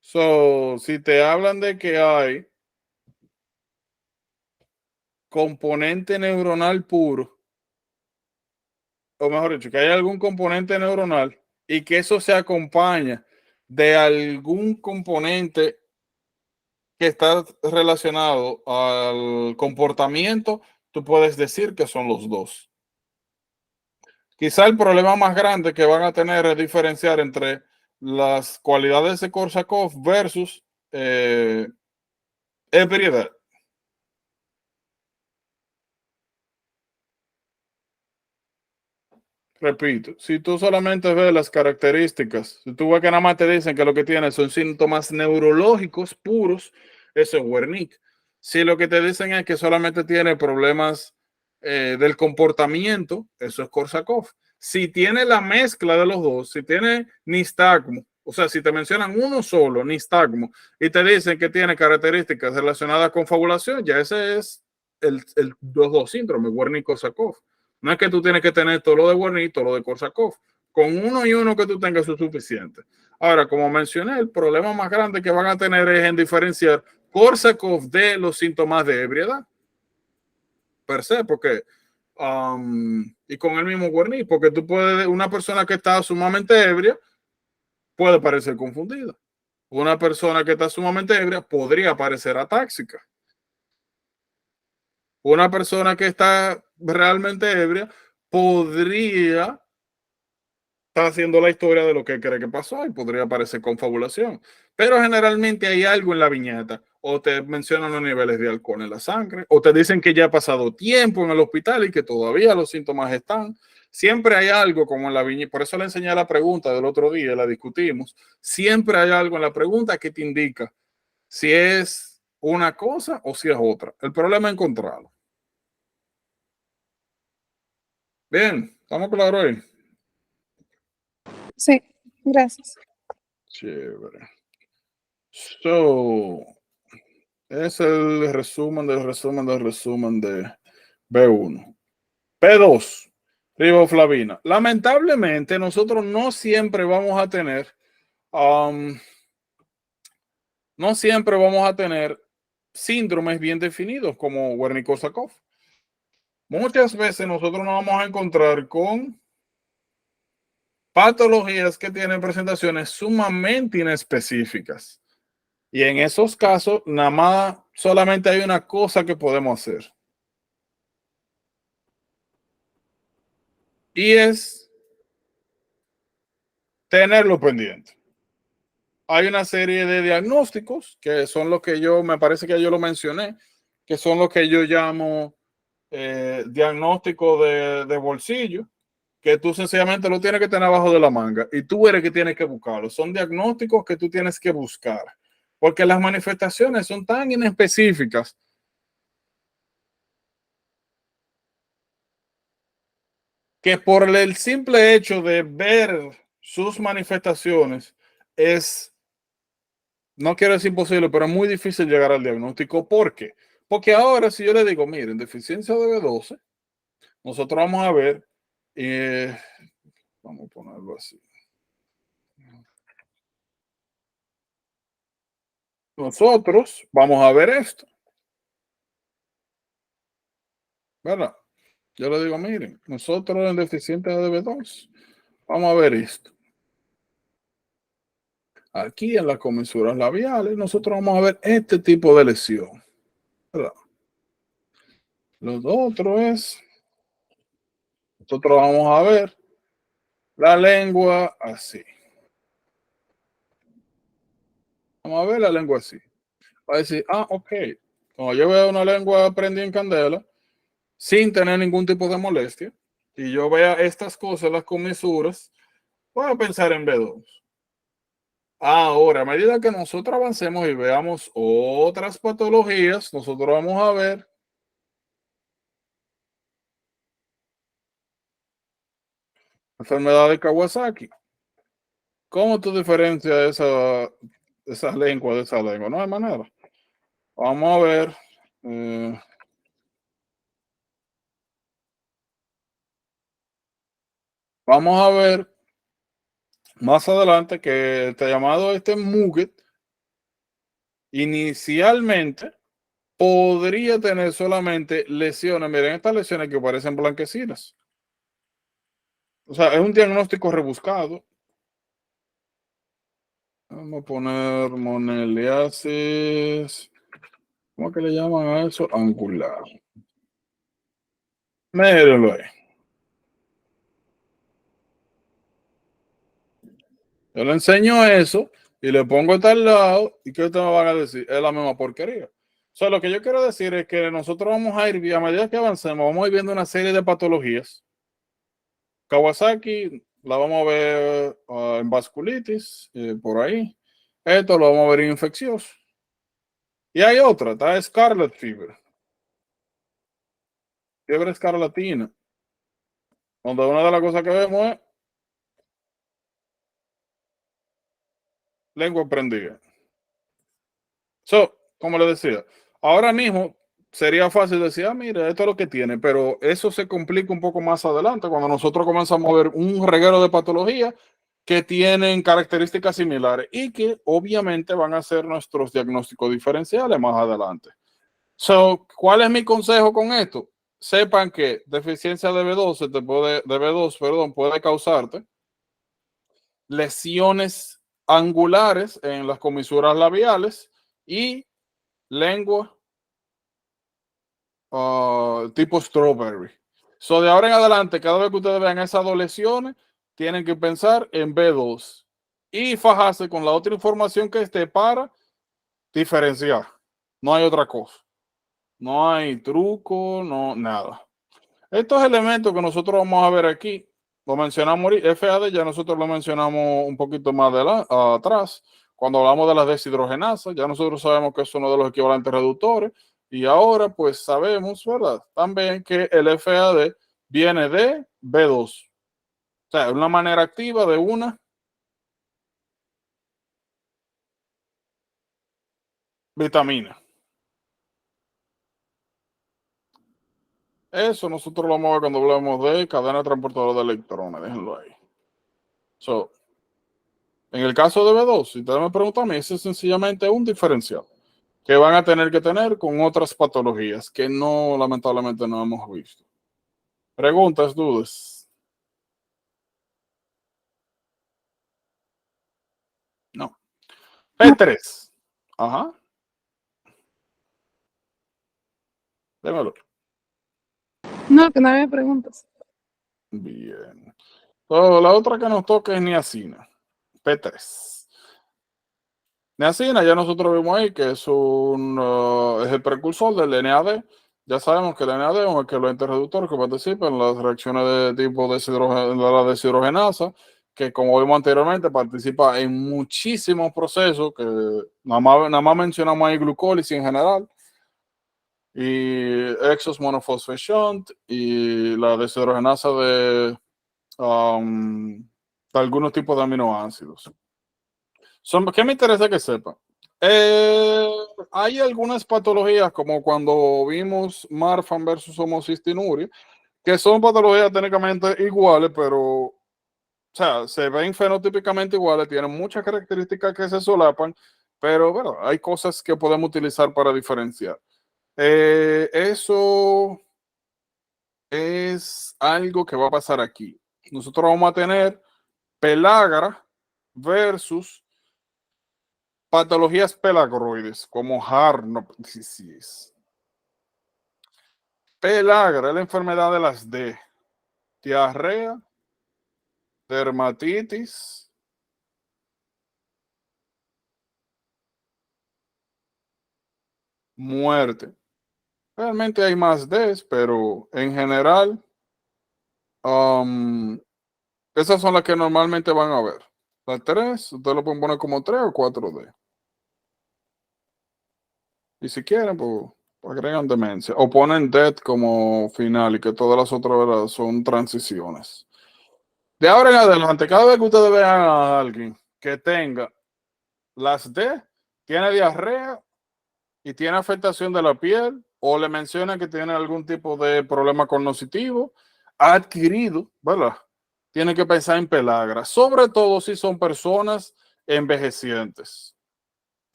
So, si te hablan de que hay componente neuronal puro, o mejor dicho, que hay algún componente neuronal y que eso se acompaña de algún componente que está relacionado al comportamiento, tú puedes decir que son los dos. Quizá el problema más grande que van a tener es diferenciar entre las cualidades de Korsakoff versus ebriedad. Repito, si tú solamente ves las características, si tú ves que nada más te dicen que lo que tienes son síntomas neurológicos puros, eso es Wernicke. Si lo que te dicen es que solamente tiene problemas del comportamiento, eso es Korsakoff. Si tiene la mezcla de los dos, si tiene nistagmo, o sea, si te mencionan uno solo, nistagmo, y te dicen que tiene características relacionadas con fabulación, ya ese es los dos síndromes, Wernicke-Korsakoff. No es que tú tienes que tener todo lo de Wernicke, todo lo de Korsakoff. Con uno y uno que tú tengas es suficiente. Ahora, como mencioné, el problema más grande que van a tener es en diferenciar Korsakoff de los síntomas de ebriedad. Per se, porque y con el mismo Wernicke, porque tú puedes, una persona que está sumamente ebria puede parecer confundida. Una persona que está sumamente ebria podría parecer atáxica. Una persona que está realmente ebria podría estar haciendo la historia de lo que cree que pasó y podría parecer confabulación. Pero generalmente hay algo en la viñeta, o te mencionan los niveles de alcohol en la sangre, o te dicen que ya ha pasado tiempo en el hospital y que todavía los síntomas están. Siempre hay algo como en la viñeta, por eso le enseñé la pregunta del otro día, la discutimos. Siempre hay algo en la pregunta que te indica si es una cosa o si es otra. El problema es encontrarlo. Bien, ¿estamos claros ahí? Sí, gracias. Chévere. So, es el resumen del resumen del resumen de B1. P2, riboflavina. Lamentablemente, nosotros no siempre vamos a tener, no siempre vamos a tener síndromes bien definidos como Wernicke-Korsakoff. Muchas veces nosotros nos vamos a encontrar con patologías que tienen presentaciones sumamente inespecíficas. Y en esos casos, nada más solamente hay una cosa que podemos hacer. Y es tenerlo pendiente. Hay una serie de diagnósticos que son los que me parece que yo lo mencioné, que son los que yo llamo diagnóstico de bolsillo, que tú sencillamente lo tienes que tener abajo de la manga y tú eres que tienes que buscarlo. Son diagnósticos que tú tienes que buscar, porque las manifestaciones son tan inespecíficas que por el simple hecho de ver sus manifestaciones no quiero decir imposible, pero es muy difícil llegar al diagnóstico. ¿Por qué? Porque ahora si yo le digo, miren, deficiencia de B12, nosotros vamos a ver, eh, vamos a ponerlo así. Nosotros vamos a ver esto, ¿verdad? Yo le digo, miren, nosotros en deficiente de B2, vamos a ver esto. Aquí en las comisuras labiales, nosotros vamos a ver este tipo de lesión, ¿verdad? Lo otro es, nosotros vamos a ver la lengua así. Vamos a ver la lengua así. Va a decir, ok. Cuando yo veo una lengua prendida en candela, sin tener ningún tipo de molestia, y yo vea estas cosas, las comisuras, voy a pensar en B2. Ahora, a medida que nosotros avancemos y veamos otras patologías, nosotros vamos a ver enfermedad de Kawasaki. ¿Cómo tú diferencias esa lengua de esa lengua? No hay manera. Vamos a ver. eh, Vamos a ver más adelante que este llamado Muget inicialmente podría tener solamente lesiones. Miren estas lesiones que parecen blanquecinas. O sea, es un diagnóstico rebuscado. Vamos a poner moneliasis. ¿Cómo que le llaman a eso? Angular. Mírenlo ahí. Yo le enseño eso y le pongo esto al lado. ¿Y qué ustedes me van a decir? Es la misma porquería. O sea, lo que yo quiero decir es que nosotros vamos a ir, a medida que avancemos, vamos a ir viendo una serie de patologías. Kawasaki la vamos a ver en vasculitis, por ahí. Esto lo vamos a ver en infeccioso. Y hay otra, está Scarlet Fever, fiebre escarlatina, donde una de las cosas que vemos es lengua prendida. So, como le decía, ahora mismo sería fácil decir, mira, esto es lo que tiene, pero eso se complica un poco más adelante cuando nosotros comenzamos a ver un reguero de patologías que tienen características similares y que obviamente van a ser nuestros diagnósticos diferenciales más adelante. So, ¿cuál es mi consejo con esto? Sepan que deficiencia de B12 de B2, perdón, puede causarte lesiones angulares en las comisuras labiales y lengua tipo strawberry. So, de ahora en adelante, cada vez que ustedes vean esas dos lesiones, tienen que pensar en B2 y fajarse con la otra información que esté para diferenciar. No hay otra cosa. No hay truco, no, nada. Estos elementos que nosotros vamos a ver aquí, lo mencionamos ahorita, FAD ya nosotros lo mencionamos un poquito más atrás, cuando hablamos de las deshidrogenasas, ya nosotros sabemos que es uno de los equivalentes reductores, y ahora pues sabemos, ¿verdad? También que el FAD viene de B2, o sea, una manera activa de una vitamina. Eso nosotros lo vamos a ver cuando hablamos de cadena transportadora de electrones, déjenlo ahí. So, en el caso de B2, si ustedes me preguntan a mí, ese es sencillamente un diferencial que van a tener que tener con otras patologías que no, lamentablemente, no hemos visto. Preguntas, dudas. No. P3. Ajá, démelo. No, que nadie me preguntas. Bien. So, la otra que nos toca es niacina, P3. Niacina, ya nosotros vimos ahí que es el precursor del NAD. Ya sabemos que el NAD es un esqueleto reductor que participa en las reacciones de tipo la deshidrogenasa, que como vimos anteriormente participa en muchísimos procesos, que nada más mencionamos ahí glucólisis en general, y exos monophosphate shunt, y la deshidrogenasa um, de algunos tipos de aminoácidos. ¿Qué me interesa que sepa? Hay algunas patologías, como cuando vimos Marfan versus homocistinuria, que son patologías técnicamente iguales, pero, o sea, se ven fenotípicamente iguales, tienen muchas características que se solapan, pero bueno, hay cosas que podemos utilizar para diferenciar. Eso es algo que va a pasar aquí. Nosotros vamos a tener pellagra versus patologías pelagroides, como Harnop disease. Pellagra es la enfermedad de las D: diarrea, dermatitis, muerte. Realmente hay más Ds, pero en general, um, esas son las que normalmente van a ver. Las 3, ustedes lo pueden poner como 3 o 4D. Y si quieren, pues agregan demencia. O ponen death como final y que todas las otras, ¿verdad?, son transiciones. De ahora en adelante, cada vez que ustedes vean a alguien que tenga las D, tiene diarrea y tiene afectación de la piel, o le mencionan que tiene algún tipo de problema cognitivo adquirido, ¿verdad? Tiene que pensar en pellagra, sobre todo si son personas envejecientes.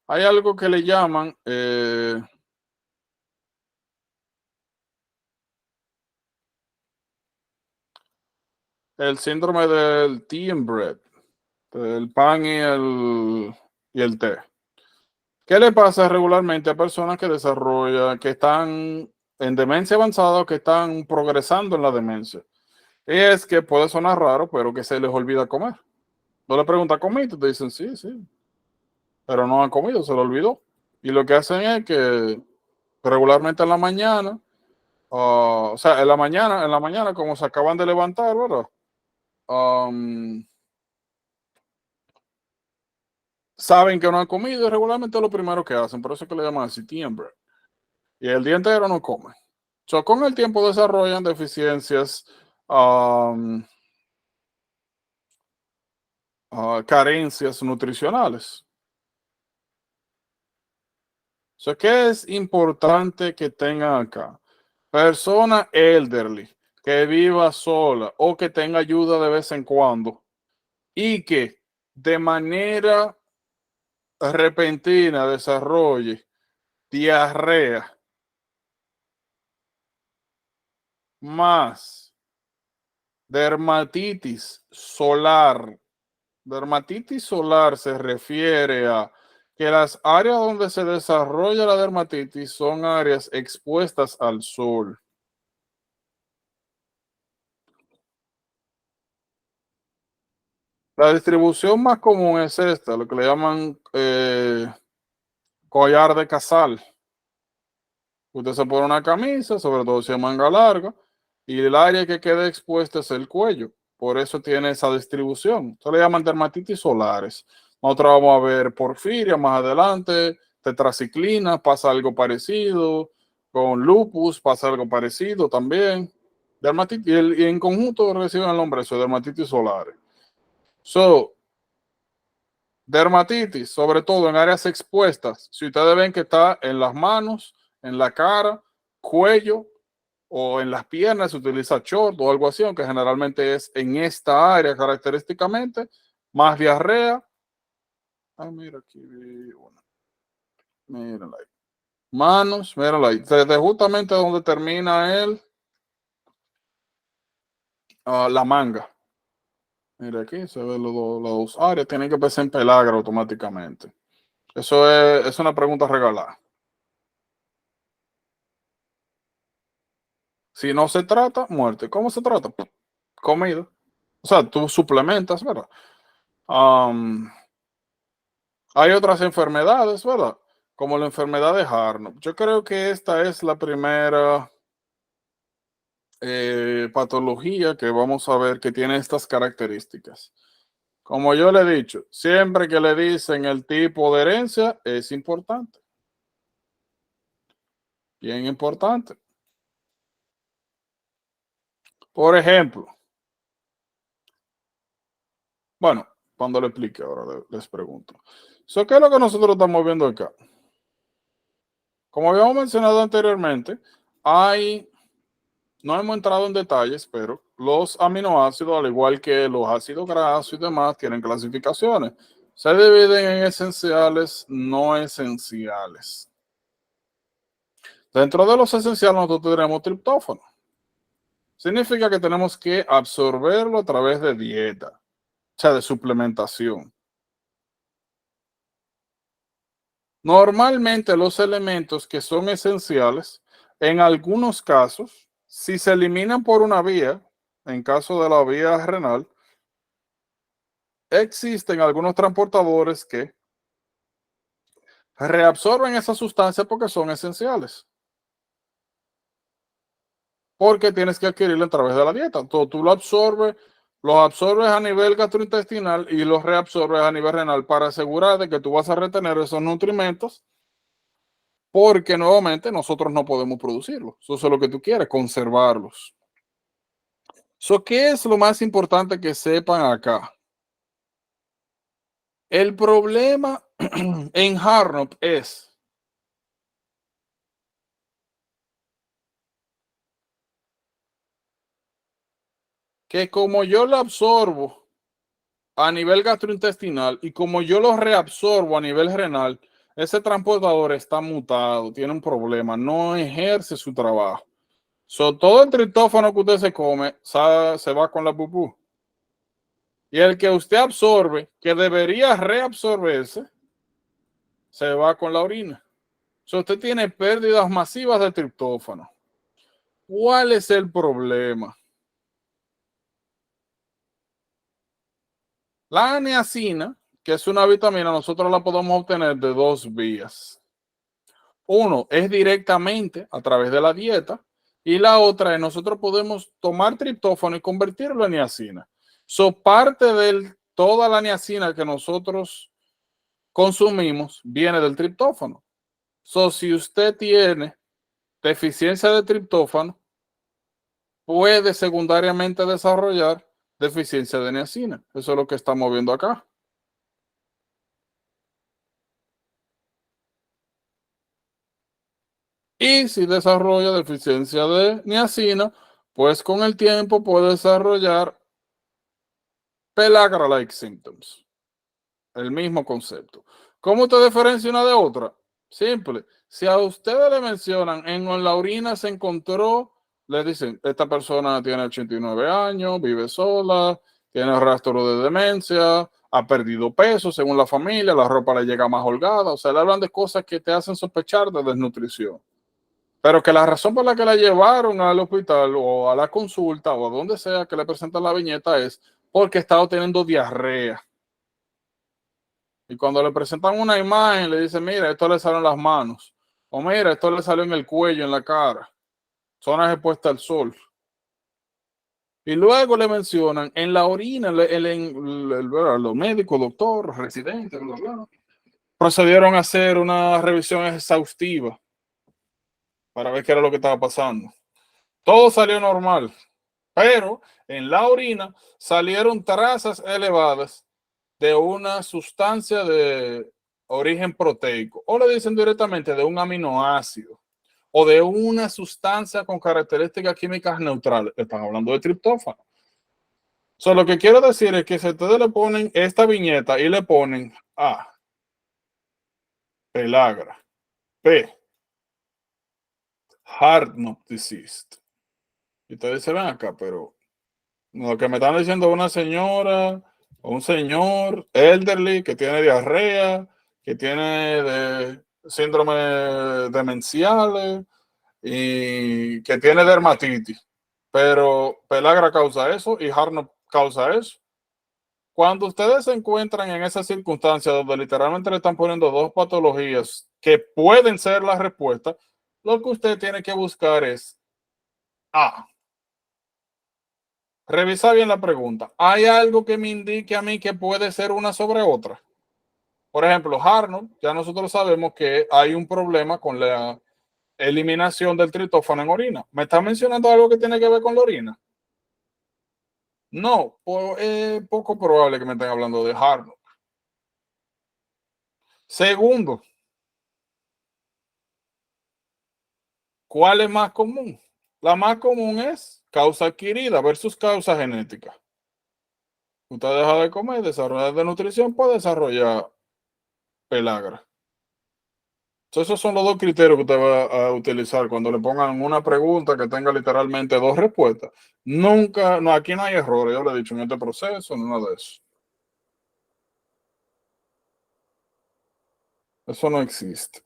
Hay algo que le llaman el síndrome del tea and bread, el pan y el té. ¿Qué le pasa regularmente a personas que desarrollan, que están en demencia avanzada o que están progresando en la demencia? Y es que puede sonar raro, pero que se les olvida comer. No le preguntas, ¿comiste? Te dicen, sí, sí, pero no han comido, se lo olvidó. Y lo que hacen es que regularmente en la mañana, o sea, en la mañana, como se acaban de levantar, ¿verdad? Um, Saben que no han comido y regularmente es lo primero que hacen, por eso es que le llaman así timbre. Y el día entero no comen. So, con el tiempo desarrollan deficiencias, carencias nutricionales. So, ¿qué es importante que tengan acá? Persona elderly, que viva sola o que tenga ayuda de vez en cuando y que de manera repentina desarrolle diarrea más dermatitis solar. Dermatitis solar se refiere a que las áreas donde se desarrolla la dermatitis son áreas expuestas al sol. La distribución más común es esta, lo que le llaman collar de casal. Usted se pone una camisa, sobre todo si es manga larga, y el área que queda expuesta es el cuello. Por eso tiene esa distribución. Se le llaman dermatitis solares. Nosotros vamos a ver porfiria más adelante, tetraciclina, pasa algo parecido, con lupus pasa algo parecido también. Dermatitis, y en conjunto reciben el nombre de dermatitis solares. So, dermatitis, sobre todo en áreas expuestas. Si ustedes ven que está en las manos, en la cara, cuello o en las piernas, se utiliza short o algo así, aunque generalmente es en esta área característicamente, más diarrea. Ah, mira aquí, una. Mírala ahí. Manos, mírala ahí. Desde justamente donde termina la manga. Mira aquí, se ven las dos áreas. Tienen que empezar en pellagra automáticamente. Eso es una pregunta regalada. Si no se trata, muerte. ¿Cómo se trata? Comida. O sea, tú suplementas, ¿verdad? Am, hay otras enfermedades, ¿verdad? Como la enfermedad de Harnum. Yo creo que esta es la primera patología que vamos a ver que tiene estas características. Como yo le he dicho, siempre que le dicen el tipo de herencia es importante. Bien importante. Por ejemplo, bueno, cuando le explique ahora les pregunto. ¿Qué es lo que nosotros estamos viendo acá? Como habíamos mencionado anteriormente, no hemos entrado en detalles, pero los aminoácidos, al igual que los ácidos grasos y demás, tienen clasificaciones. Se dividen en esenciales, no esenciales. Dentro de los esenciales nosotros tenemos triptófano. Significa que tenemos que absorberlo a través de dieta, o sea, de suplementación. Normalmente los elementos que son esenciales, en algunos casos, si se eliminan por una vía, en caso de la vía renal, existen algunos transportadores que reabsorben esa sustancia porque son esenciales. Porque tienes que adquirirlo a través de la dieta. Entonces, tú los absorbes a nivel gastrointestinal y los reabsorbes a nivel renal para asegurar de que tú vas a retener esos nutrimentos porque nuevamente nosotros no podemos producirlos. Eso es lo que tú quieres, conservarlos. ¿Qué es lo más importante que sepan acá? El problema en Harnop es que como yo lo absorbo a nivel gastrointestinal y como yo lo reabsorbo a nivel renal, ese transportador está mutado, tiene un problema, no ejerce su trabajo. Todo el triptófano que usted se come se va con la pupú. Y el que usted absorbe, que debería reabsorberse, se va con la orina. Usted tiene pérdidas masivas de triptófano. ¿Cuál es el problema? La niacina, que es una vitamina, nosotros la podemos obtener de dos vías. Uno es directamente a través de la dieta y la otra es nosotros podemos tomar triptófano y convertirlo en niacina. Parte de toda la niacina que nosotros consumimos viene del triptófano. Si usted tiene deficiencia de triptófano, puede secundariamente desarrollar deficiencia de niacina. Eso es lo que estamos viendo acá. Y si desarrolla deficiencia de niacina, pues con el tiempo puede desarrollar pellagra-like symptoms. El mismo concepto. ¿Cómo te diferencia una de otra? Simple. Si a ustedes le mencionan en la orina se encontró, le dicen, esta persona tiene 89 años, vive sola, tiene rastro de demencia, ha perdido peso según la familia, la ropa le llega más holgada. O sea, le hablan de cosas que te hacen sospechar de desnutrición. Pero que la razón por la que la llevaron al hospital o a la consulta o a donde sea que le presentan la viñeta es porque estaba teniendo diarrea. Y cuando le presentan una imagen, le dicen, mira, esto le salió en las manos. O mira, esto le salió en el cuello, en la cara. Zonas expuestas al sol. Y luego le mencionan en la orina, los médicos, doctor, residentes, bla, bla, procedieron a hacer una revisión exhaustiva para ver qué era lo que estaba pasando. Todo salió normal, pero en la orina salieron trazas elevadas de una sustancia de origen proteico, o le dicen directamente de un aminoácido, o de una sustancia con características químicas neutrales. Están hablando de triptófano. Lo que quiero decir es que si ustedes le ponen esta viñeta y le ponen A, pellagra, P, Hartnop disease, y ustedes se ven acá, pero lo que me están diciendo una señora o un señor elderly que tiene diarrea, que tiene síndrome demenciales y que tiene dermatitis, pero Pelagra causa eso y Harnop causa eso. Cuando ustedes se encuentran en esa circunstancia donde literalmente le están poniendo dos patologías que pueden ser la respuesta, lo que usted tiene que buscar es revisar bien la pregunta. ¿Hay algo que me indique a mí que puede ser una sobre otra? Por ejemplo, Harnop, ya nosotros sabemos que hay un problema con la eliminación del triptófano en orina. ¿Me está mencionando algo que tiene que ver con la orina? No, es poco probable que me estén hablando de Harnop. Segundo, ¿cuál es más común? La más común es causa adquirida versus causa genética. Usted deja de comer, desarrollar de nutrición, puede desarrollar Pelagra. Entonces, esos son los dos criterios que usted va a utilizar cuando le pongan una pregunta que tenga literalmente dos respuestas. Nunca, no, aquí no hay errores, yo le he dicho en este proceso, nada de eso. Eso no existe.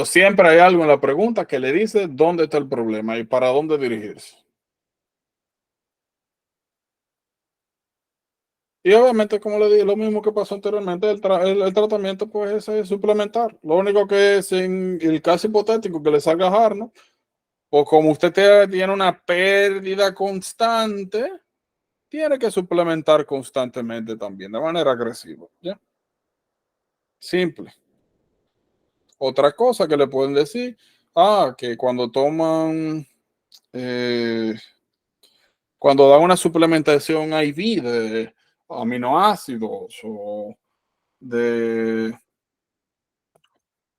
Siempre hay algo en la pregunta que le dice dónde está el problema y para dónde dirigirse. Y obviamente, como le dije, lo mismo que pasó anteriormente, el tratamiento pues es suplementar. Lo único que es en el caso hipotético que le salga Harnop, o como usted tiene una pérdida constante, tiene que suplementar constantemente también, de manera agresiva. ¿Ya? Simple. Otra cosa que le pueden decir, que cuando toman, cuando dan una suplementación IV de aminoácidos o de,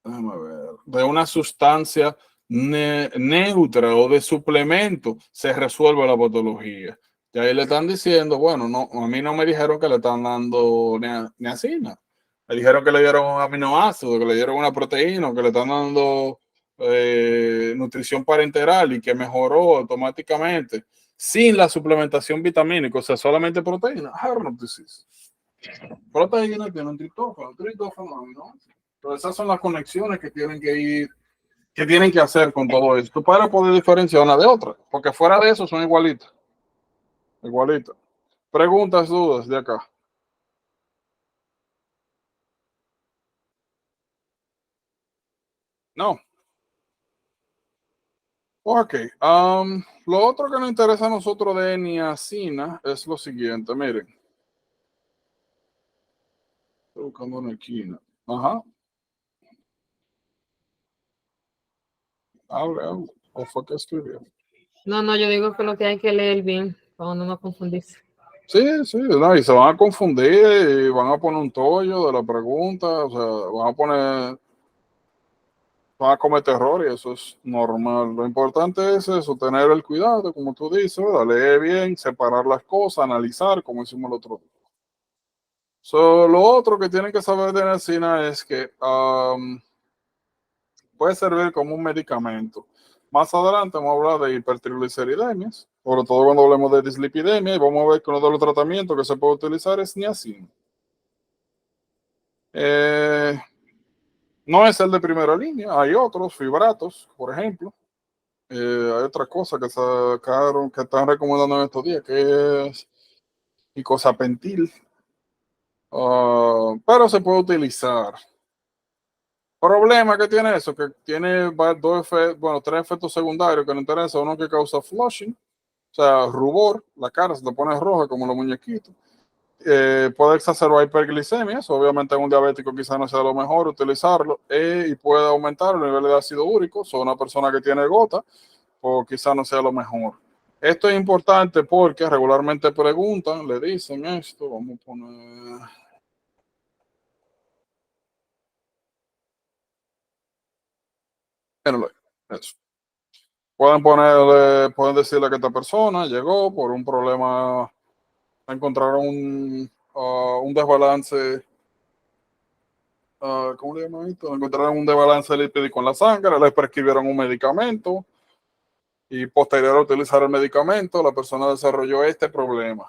déjame ver, de una sustancia neutra o de suplemento, se resuelve la patología. Y ahí le están diciendo, bueno, no, a mí no me dijeron que le están dando niacina. Me dijeron que le dieron un aminoácido, que le dieron una proteína, que le están dando nutrición parenteral y que mejoró automáticamente sin la suplementación vitamínica, o sea, solamente proteína. Harnop disease. Proteína tiene un triptófano, aminoácido. Entonces, esas son las conexiones que tienen que ir, que tienen que hacer con todo esto para poder diferenciar una de otra, porque fuera de eso son igualitas. Igualitas. Preguntas, dudas de acá. No. Ok. Lo otro que nos interesa a nosotros de niacina es lo siguiente. Miren. Estoy buscando una esquina. Ajá. Hable. ¿O fue que escribió? No, yo digo que lo que hay que leer bien para no nos confundirse. Sí, no, y se van a confundir y van a poner un tollo de la pregunta, o sea, van a cometer error y eso es normal. Lo importante es eso, tener el cuidado, como tú dices, ¿verdad? Leer bien, separar las cosas, analizar, como hicimos el otro día. Lo otro que tienen que saber de medicina es que puede servir como un medicamento. Más adelante vamos a hablar de hipertrigliceridemias, sobre todo cuando hablemos de dislipidemia, y vamos a ver que uno de los tratamientos que se puede utilizar es niacina. No es el de primera línea, hay otros, fibratos, por ejemplo. Hay otra cosa que sacaron, que están recomendando en estos días, que es icosapentil. Pero se puede utilizar. Problema que tiene eso, que tiene tres efectos secundarios que nos interesan. Uno que causa flushing, o sea, rubor, la cara se te pone roja como los muñequitos. Puede exacerbar hiperglicemias, obviamente en un diabético quizás no sea lo mejor utilizarlo, y puede aumentar el nivel de ácido úrico, una persona que tiene gota, o quizás no sea lo mejor. Esto es importante porque regularmente preguntan, le dicen esto, vamos a poner... Eso. Pueden decirle que esta persona llegó por un problema, encontraron un desbalance, ¿cómo le llaman esto? Encontraron un desbalance lipídico en la sangre, le prescribieron un medicamento y posterior a utilizar el medicamento, la persona desarrolló este problema.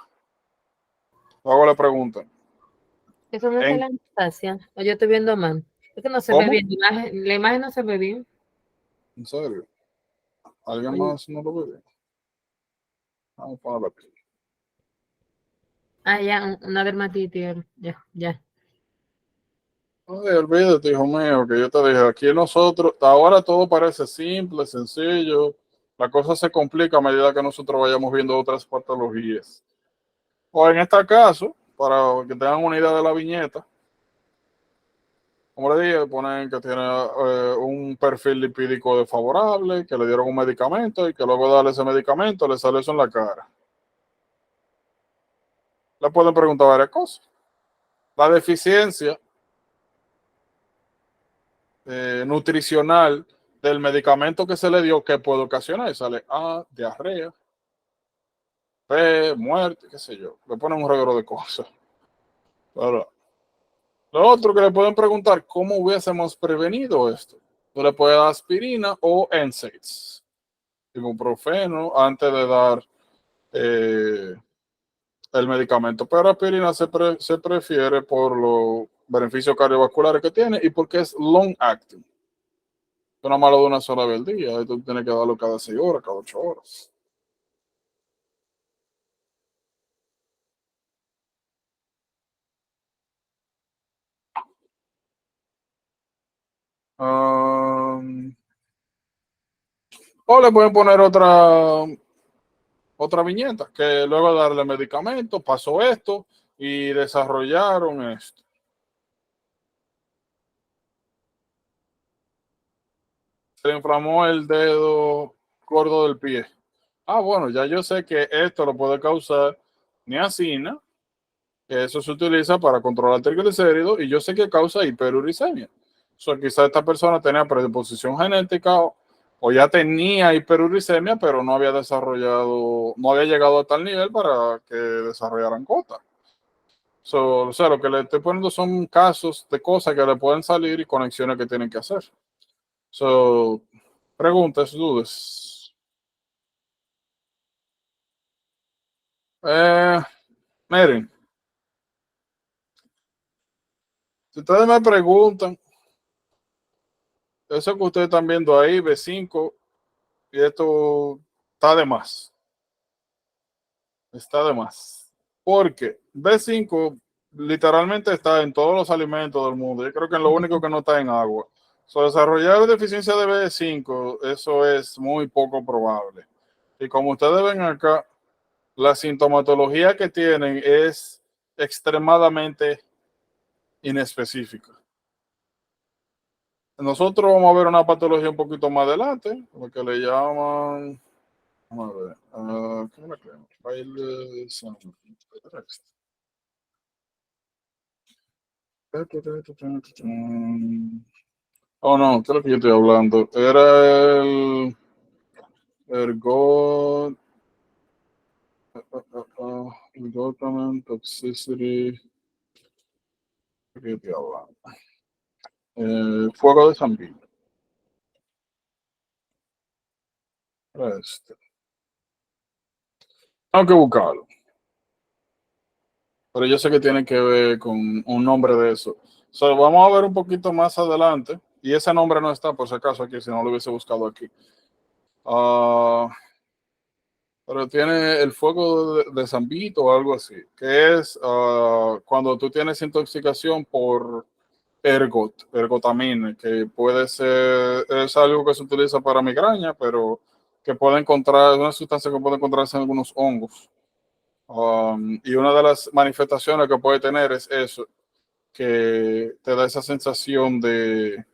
Hago la pregunta. Eso no es ¿En la Anastasia. O yo estoy viendo mal. Es que no se ve cómo? bien. La imagen no se ve bien. ¿En serio? ¿Alguien Oye, más no lo ve bien? Vamos a ponerlo aquí. ya, una dermatitis. Ya, ya. Ay, olvídate, hijo mío, que yo te dije, aquí nosotros, ahora todo parece simple, sencillo, la cosa se complica a medida que nosotros vayamos viendo otras patologías. O en este caso, para que tengan una idea de la viñeta, como le dije, ponen que tiene un perfil lipídico desfavorable, que le dieron un medicamento y que luego de darle ese medicamento le sale eso en la cara. Le pueden preguntar varias cosas. La deficiencia nutricional del medicamento que se le dio, que puede ocasionar, y sale A, diarrea, P, muerte, qué sé yo. Le ponen un regalo de cosas. Pero lo otro que le pueden preguntar, ¿cómo hubiésemos prevenido esto? Tú le puedes dar aspirina o NSAIDs, ibuprofeno, antes de dar eh, el medicamento. Pero aspirina se prefiere por los beneficios cardiovasculares que tiene y porque es long acting. Es una malo de una sola vez al día. Tú tienes que darlo cada 6 horas, cada 8 horas. Um, o le pueden poner otra viñeta, que luego de darle medicamento, pasó esto y desarrollaron esto. Se le inflamó el dedo gordo del pie. Ah, bueno, ya yo sé que esto lo puede causar niacina, que eso se utiliza para controlar triglicéridos, y yo sé que causa hiperuricemia. O sea, quizá esta persona tenía predisposición genética o ya tenía hiperuricemia, pero no había desarrollado, no había llegado a tal nivel para que desarrollaran gota. O sea, lo que le estoy poniendo son casos de cosas que le pueden salir y conexiones que tienen que hacer. So, preguntas, dudas. Eh, Miren, si ustedes me preguntan, eso que ustedes están viendo ahí, B5, y esto está de más. Está de más. Porque B5 literalmente está en todos los alimentos del mundo. Yo creo que es lo único que no está en agua. Desarrollar deficiencia de B5, eso es muy poco probable. Y como ustedes ven acá, la sintomatología que tienen es extremadamente inespecífica. Nosotros vamos a ver una patología un poquito más adelante, lo que le llaman, vamos a ver, ¿cómo la creamos? Oh no, ¿qué es lo que yo estoy hablando? Era el ergot, ergotamine, toxicity, ¿qué yo estoy hablando? Fuego de San Vito. Este. Tengo que buscarlo, pero yo sé que tiene que ver con un nombre de eso. Vamos a ver un poquito más adelante, y ese nombre no está por si acaso aquí, si no lo hubiese buscado aquí. Pero tiene el fuego de San Vito o algo así, que es cuando tú tienes intoxicación por ergotamina, que puede ser, es algo que se utiliza para migraña, pero que puede encontrar, es una sustancia que puede encontrarse en algunos hongos. Y una de las manifestaciones que puede tener es eso, que te da esa sensación de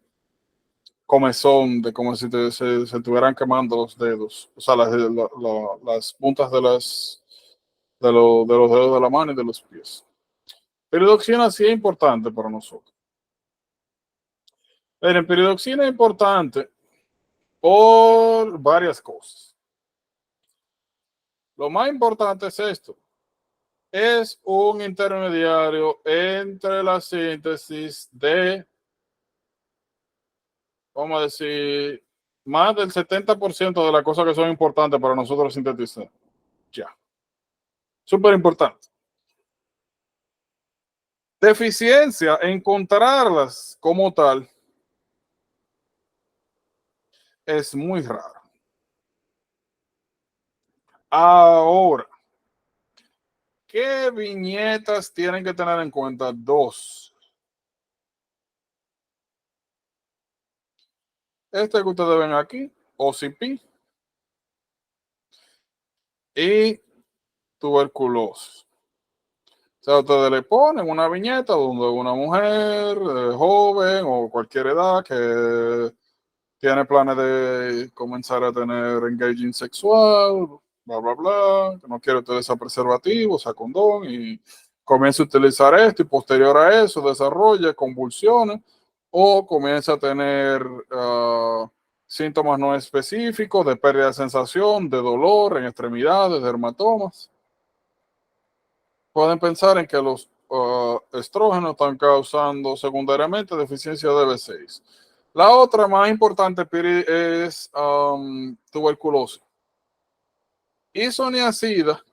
comezón, de como si se estuvieran quemando los dedos, o sea, las puntas de los dedos de la mano y de los pies. Piridoxina sí es importante para nosotros. Miren, piridoxina es importante por varias cosas. Lo más importante es esto. Es un intermediario entre la síntesis de, vamos a decir, más del 70% de las cosas que son importantes para nosotros sintetizar. Ya. Súper importante. Deficiencia, encontrarlas como tal es muy raro. Ahora, ¿qué viñetas tienen que tener en cuenta? Dos. Este que ustedes ven aquí, OCP y tuberculosis. O sea, ustedes le ponen una viñeta donde una mujer joven o cualquier edad que tiene planes de comenzar a tener engaging sexual, bla, bla, bla, que no quiere utilizar preservativos, o sea, condón, y comienza a utilizar esto y posterior a eso desarrolla convulsiones o comienza a tener síntomas no específicos de pérdida de sensación, de dolor en extremidades, de hermatomas. Pueden pensar en que los estrógenos están causando secundariamente deficiencia de B6. La otra más importante, Piri, es tuberculosis. Isoniazida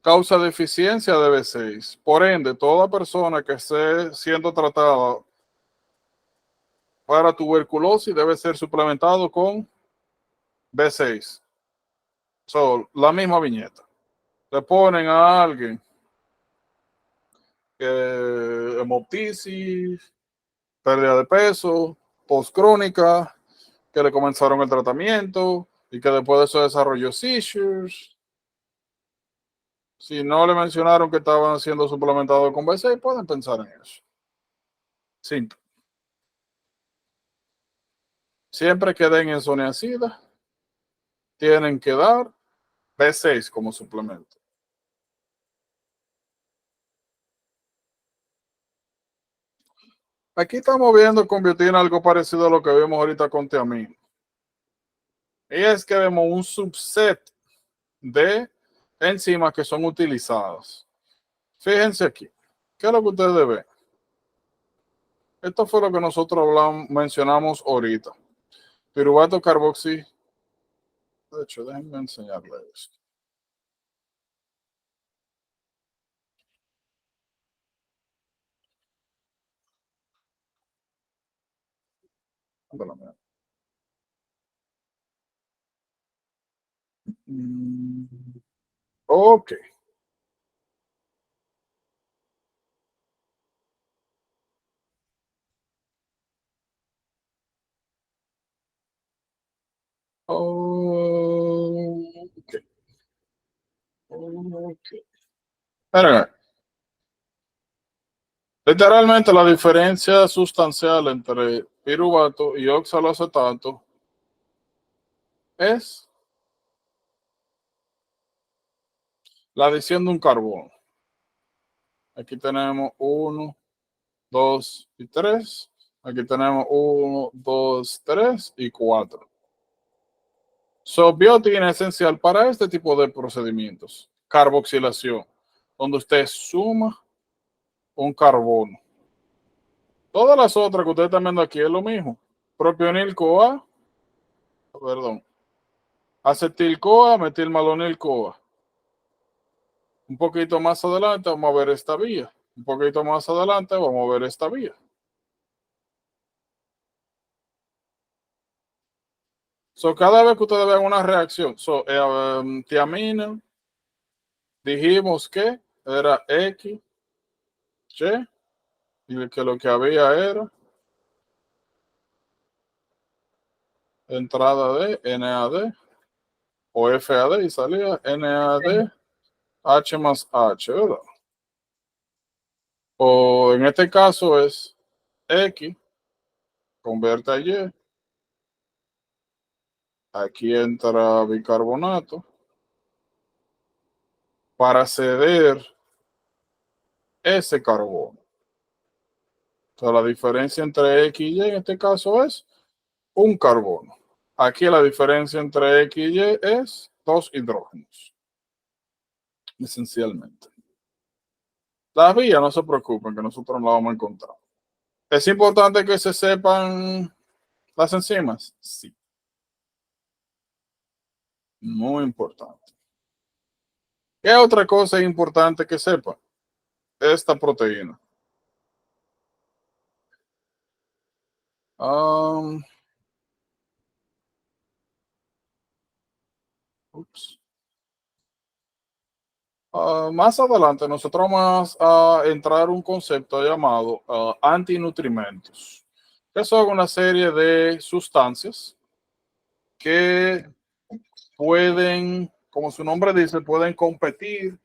causa deficiencia de B6. Por ende, toda persona que esté siendo tratada para tuberculosis debe ser suplementado con B6. La misma viñeta. Le ponen a alguien que hemoptisis, pérdida de peso, postcrónica, que le comenzaron el tratamiento y que después de eso desarrolló seizures. Si no le mencionaron que estaban siendo suplementados con B6, pueden pensar en eso. Simple. Siempre que den isoniazida, tienen que dar B6 como suplemento. Aquí estamos viendo con biotina algo parecido a lo que vimos ahorita con tiamina. Y es que vemos un subset de enzimas que son utilizadas. Fíjense aquí. ¿Qué es lo que ustedes ven? Esto fue lo que nosotros mencionamos ahorita. Piruvato carboxi. De hecho, déjenme enseñarle esto. Ok. Ok. Ok. Miren, literalmente la diferencia sustancial entre piruvato y oxaloacetato es la adición de un carbono. Aquí tenemos 1, 2 y 3. Aquí tenemos 1, 2, 3 y 4. Biotina es esencial para este tipo de procedimientos. Carboxilación, donde usted suma un carbono. Todas las otras que ustedes están viendo aquí es lo mismo. Propionil-CoA, perdón, acetil-CoA, metilmalonil-CoA. Un poquito más adelante vamos a ver esta vía. Un poquito más adelante vamos a ver esta vía. Cada vez que ustedes vean una reacción, tiamina, dijimos que era X, Y, y que lo que había era entrada de NAD o FAD y salía NAD H más H, ¿verdad? O en este caso es X, convierte a Y, aquí entra bicarbonato para ceder ese carbono. Entonces la diferencia entre X y Y en este caso es un carbono. Aquí la diferencia entre X y Y es 2 hidrógenos, esencialmente. Las vías no se preocupen, que nosotros no las vamos a encontrar. ¿Es importante que se sepan las enzimas? Sí. Muy importante. ¿Qué otra cosa es importante que sepa? Esta proteína. Um, ups. Más adelante nosotros vamos a entrar un concepto llamado antinutrimentos, que son una serie de sustancias que pueden, como su nombre dice, pueden competir,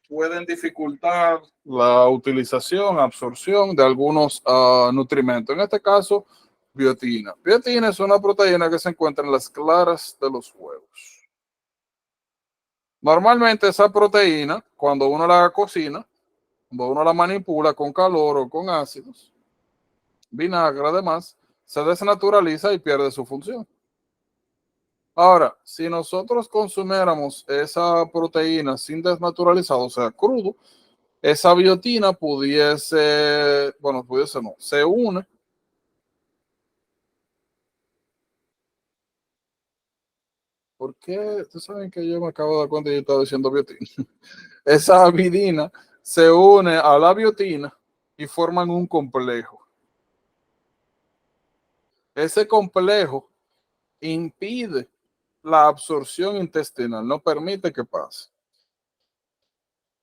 pueden dificultar la utilización, absorción de algunos nutrimentos. En este caso, biotina. Biotina es una proteína que se encuentra en las claras de los huevos. Normalmente esa proteína, cuando uno la cocina, cuando uno la manipula con calor o con ácidos, vinagre además, se desnaturaliza y pierde su función. Ahora, si nosotros consumiéramos esa proteína sin desnaturalizado, o sea, crudo, esa biotina pudiese, bueno, pudiese no, se une. ¿Por qué? Ustedes saben que yo me acabo de dar cuenta y yo estaba diciendo biotina. Esa bidina se une a la biotina y forman un complejo. Ese complejo impide la absorción intestinal, no permite que pase.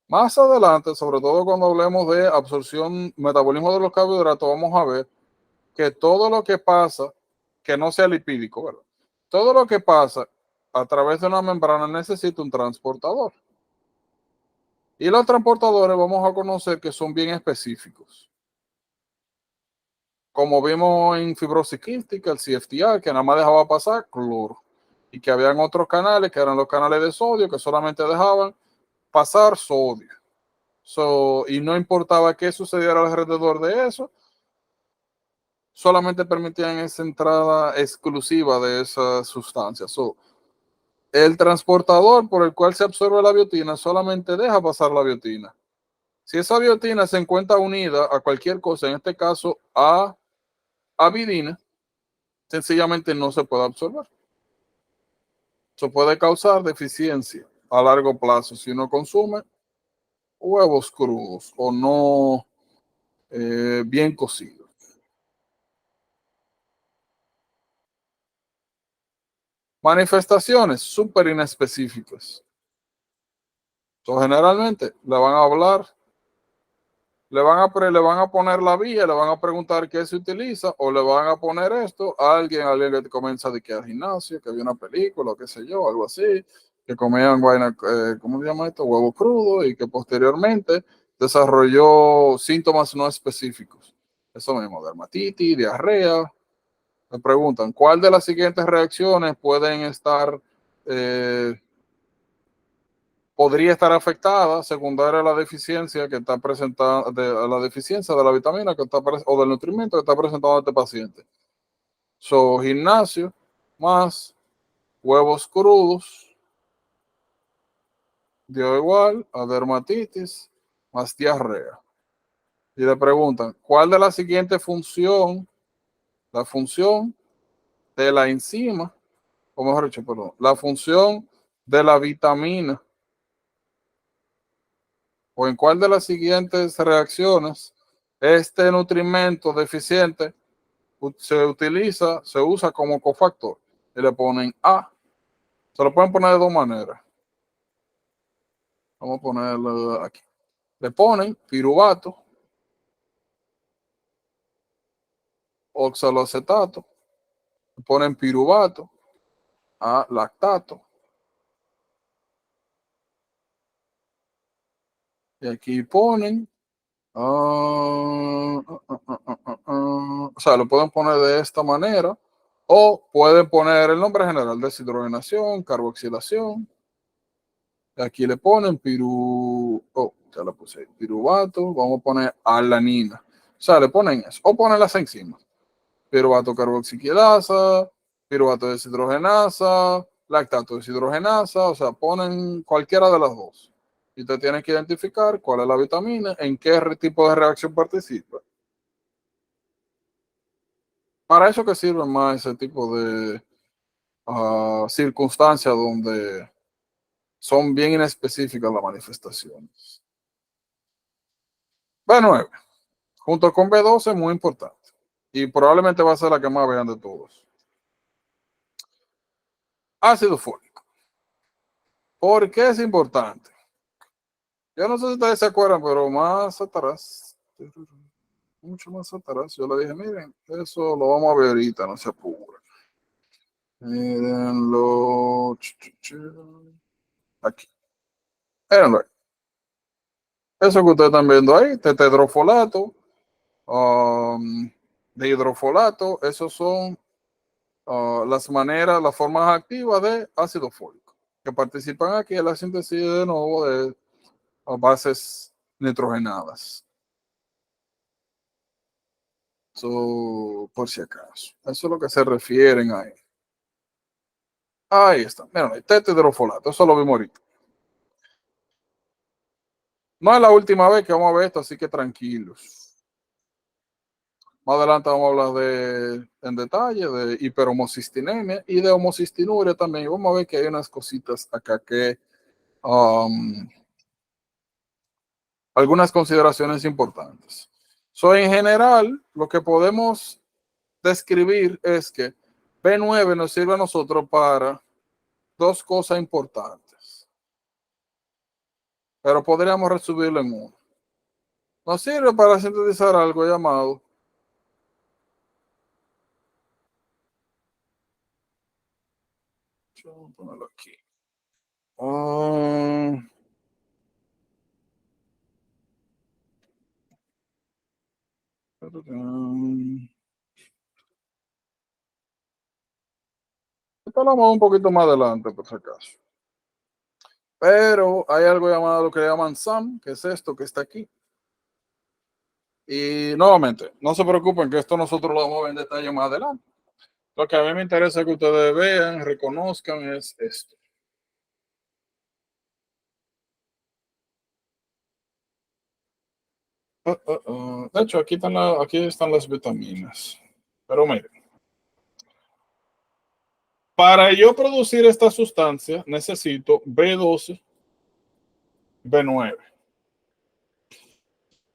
Más adelante, sobre todo cuando hablemos de absorción, metabolismo de los carbohidratos, vamos a ver que todo lo que pasa, que no sea lipídico, ¿verdad? Todo lo que pasa a través de una membrana necesita un transportador. Y los transportadores vamos a conocer que son bien específicos. Como vimos en fibrosis quística, el CFTR, que nada más dejaba pasar cloro. Y que habían otros canales, que eran los canales de sodio, que solamente dejaban pasar sodio. Y no importaba qué sucediera alrededor de eso, solamente permitían esa entrada exclusiva de esas sustancias. El transportador por el cual se absorbe la biotina solamente deja pasar la biotina. Si esa biotina se encuentra unida a cualquier cosa, en este caso a bidina, sencillamente no se puede absorber. Eso puede causar deficiencia a largo plazo si uno consume huevos crudos o no bien cocidos. Manifestaciones súper inespecíficas. Entonces, generalmente le van a hablar, le van a poner la vía, le van a preguntar qué se utiliza o le van a poner esto a alguien que comienza de que al gimnasio, que vio una película o qué sé yo, algo así, que comían vaina, ¿cómo se llama esto? Huevo crudo y que posteriormente desarrolló síntomas no específicos. Eso mismo, dermatitis, diarrea. Me preguntan, ¿cuál de las siguientes reacciones pueden estar podría estar afectada secundaria a la deficiencia que está presentando, a la deficiencia de la vitamina que está o del nutrimento que está presentando este paciente? Gimnasio más huevos crudos dio igual a dermatitis más diarrea. Y le preguntan, ¿cuál de la siguiente función, la función de la enzima, o mejor dicho, perdón, la función de la vitamina, o en cuál de las siguientes reacciones este nutrimento deficiente se usa como cofactor? Y le ponen A. Se lo pueden poner de dos maneras. Vamos a ponerlo aquí. Le ponen piruvato, oxaloacetato, le ponen piruvato a lactato. Y aquí ponen, o sea, lo pueden poner de esta manera, o pueden poner el nombre general: deshidrogenación, carboxilación. Aquí le ponen ya la puse ahí, piruvato, vamos a poner alanina. O sea, le ponen eso, o ponen las enzimas: piruvato carboxiquilasa, piruvato deshidrogenasa, lactato deshidrogenasa, o sea, ponen cualquiera de las dos. Y usted tiene que identificar cuál es la vitamina, en qué tipo de reacción participa. Para eso que sirve más ese tipo de circunstancias donde son bien inespecíficas las manifestaciones. B9, junto con B12, muy importante. Y probablemente va a ser la que más vean de todos. Ácido fólico. ¿Por qué es importante? Yo no sé si ustedes se acuerdan, pero más atrás, mucho más atrás, yo le dije, miren, eso lo vamos a ver ahorita, no se apuren. Mírenlo. Aquí. Mírenlo ahí. Eso que ustedes están viendo ahí, tetedrofolato, de hidrofolato, esos son las maneras, las formas activas de ácido fólico, que participan aquí en la síntesis de nuevo de bases nitrogenadas. So, por si acaso. Eso es lo que se refieren ahí. Ahí está. Miren, tetedrofolato, eso lo vimos ahorita. No es la última vez que vamos a ver esto, así que tranquilos. Más adelante vamos a hablar en detalle de hiperhomocistinemia y de homocistinuria también. Y vamos a ver que hay unas cositas acá que algunas consideraciones importantes. En general, lo que podemos describir es que B9 nos sirve a nosotros para dos cosas importantes, pero podríamos resumirlo en uno. Nos sirve para sintetizar algo llamado vamos a ponerlo aquí. Esto lo vamos un poquito más adelante, por si acaso. Pero hay algo llamado lo que llaman SAM, que es esto que está aquí. Y nuevamente, no se preocupen que esto nosotros lo vamos a ver en detalle más adelante. Lo que a mí me interesa que ustedes vean, reconozcan es esto. De hecho, aquí están las vitaminas. Pero miren, para yo producir esta sustancia necesito B12, B9.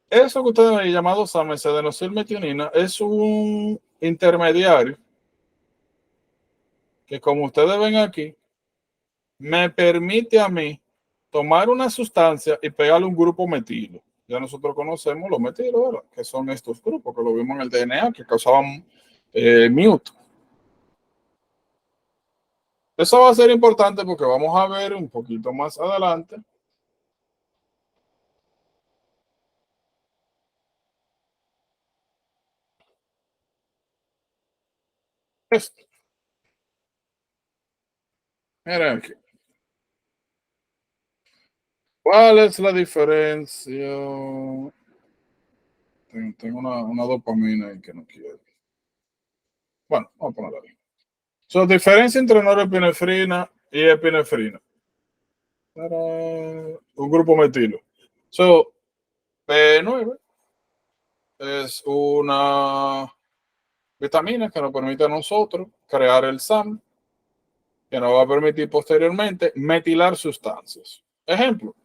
Eso que ustedes ven llamado SAM-S-adenosilmetionina es un intermediario que, como ustedes ven aquí, me permite a mí tomar una sustancia y pegarle un grupo metilo. Ya nosotros conocemos los metilos, ¿verdad? Que son estos grupos que lo vimos en el DNA que causaban mute. Eso va a ser importante porque vamos a ver un poquito más adelante esto. Miren aquí. ¿Cuál es la diferencia? Tengo una dopamina ahí que no quiero. Bueno, vamos a ponerla ahí. Diferencia entre norepinefrina y epinefrina. Para un grupo metilo. B9 es una vitamina que nos permite a nosotros crear el SAM, que nos va a permitir posteriormente metilar sustancias. Ejemplo,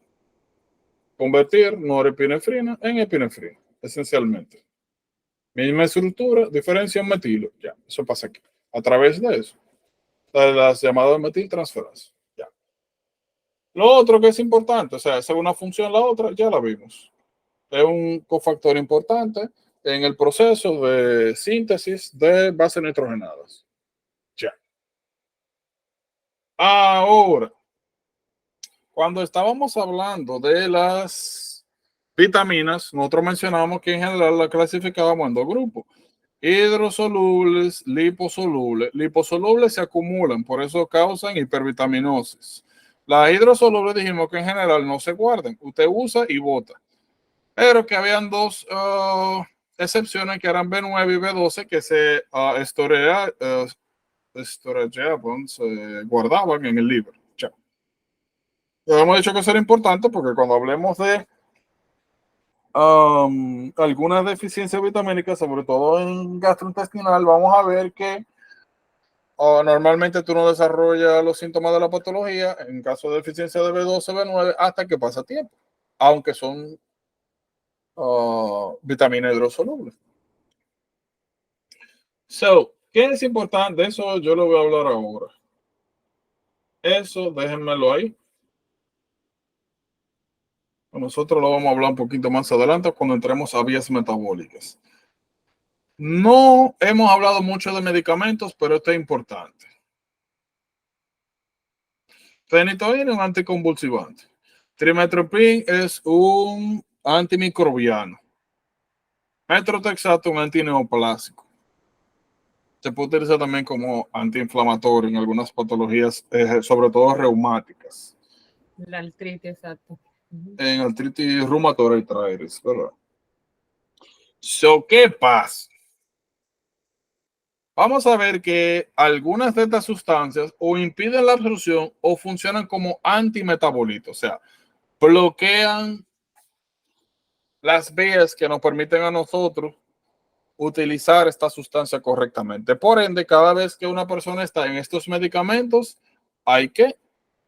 convertir norepinefrina en epinefrina, esencialmente. Misma estructura, diferencia en metilo. Ya, eso pasa aquí. A través de eso, de las llamadas metiltransferasas. Ya. Lo otro que es importante, o sea, esa es una función, la otra ya la vimos. Es un cofactor importante en el proceso de síntesis de bases nitrogenadas. Ya. Ahora, cuando estábamos hablando de las vitaminas, nosotros mencionamos que en general la clasificábamos en dos grupos: hidrosolubles, liposolubles. Liposolubles se acumulan, por eso causan hipervitaminosis. Las hidrosolubles dijimos que en general no se guardan, usted usa y bota, pero que habían dos excepciones que eran B9 y B12 que se se guardaban en el libro. Ya hemos dicho que eso era importante porque cuando hablemos de algunas deficiencias vitamínicas, sobre todo en gastrointestinal, vamos a ver que o normalmente tú no desarrollas los síntomas de la patología en caso de deficiencia de B12, B9 hasta que pasa tiempo, aunque son vitaminas hidrosolubles. So, ¿qué es importante? De eso yo lo voy a hablar ahora. Eso, déjenmelo ahí. Nosotros lo vamos a hablar un poquito más adelante cuando entremos a vías metabólicas. No hemos hablado mucho de medicamentos, pero esto es importante. Fenitoína es un anticonvulsivante. Trimestoprim es un antimicrobiano. Metrotexato un antineoplásico. Se puede utilizar también como antiinflamatorio en algunas patologías, sobre todo reumáticas. La artritis, exacto. En artritis reumatoide arthritis, ¿verdad? So, ¿qué pasa? Vamos a ver que algunas de estas sustancias o impiden la absorción o funcionan como antimetabolitos, o sea, bloquean las vías que nos permiten a nosotros utilizar esta sustancia correctamente. Por ende, cada vez que una persona está en estos medicamentos, hay que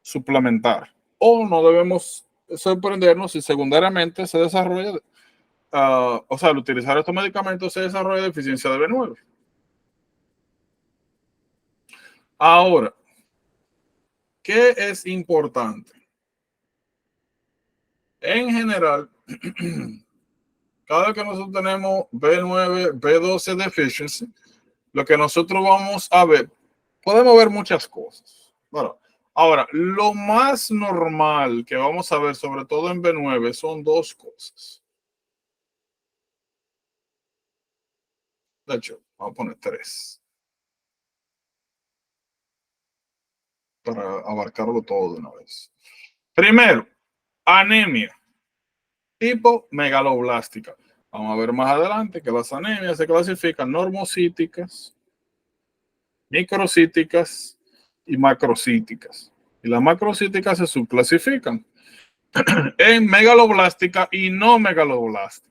suplementar o no debemos sorprendernos si secundariamente se desarrolla, o sea, al utilizar estos medicamentos se desarrolla deficiencia de B9. Ahora, ¿qué es importante? En general, cada vez que nosotros tenemos B9, B12 deficiency, lo que nosotros vamos a ver, podemos ver muchas cosas. Bueno, ahora, lo más normal que vamos a ver, sobre todo en B9, son dos cosas. De hecho, vamos a poner tres para abarcarlo todo de una vez. Primero, anemia tipo megaloblástica. Vamos a ver más adelante que las anemias se clasifican normocíticas, microcíticas y macrocíticas. Y las macrocíticas se subclasifican en megaloblástica y no megaloblástica.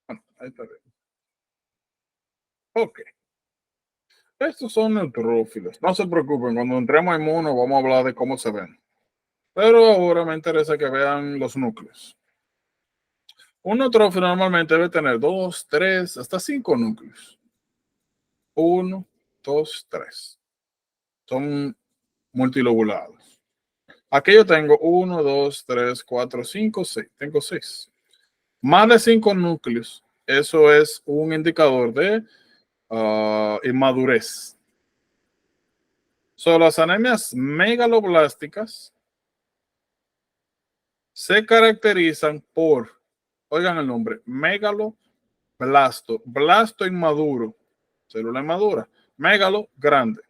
Bueno, ahí está bien. Ok. Estos son neutrófilos. No se preocupen, cuando entremos en mono vamos a hablar de cómo se ven. Pero ahora me interesa que vean los núcleos. Un neutrófilo normalmente debe tener 2, 3, hasta 5 núcleos. 1, 2, 3. Son multilobulados. Aquí yo tengo 1, 2, 3, 4, 5, 6. Tengo 6. Más de 5 núcleos. Eso es un indicador de inmadurez. Las anemias megaloblásticas se caracterizan por, oigan el nombre, megaloblasto, blasto inmaduro, célula inmadura, megalo grande.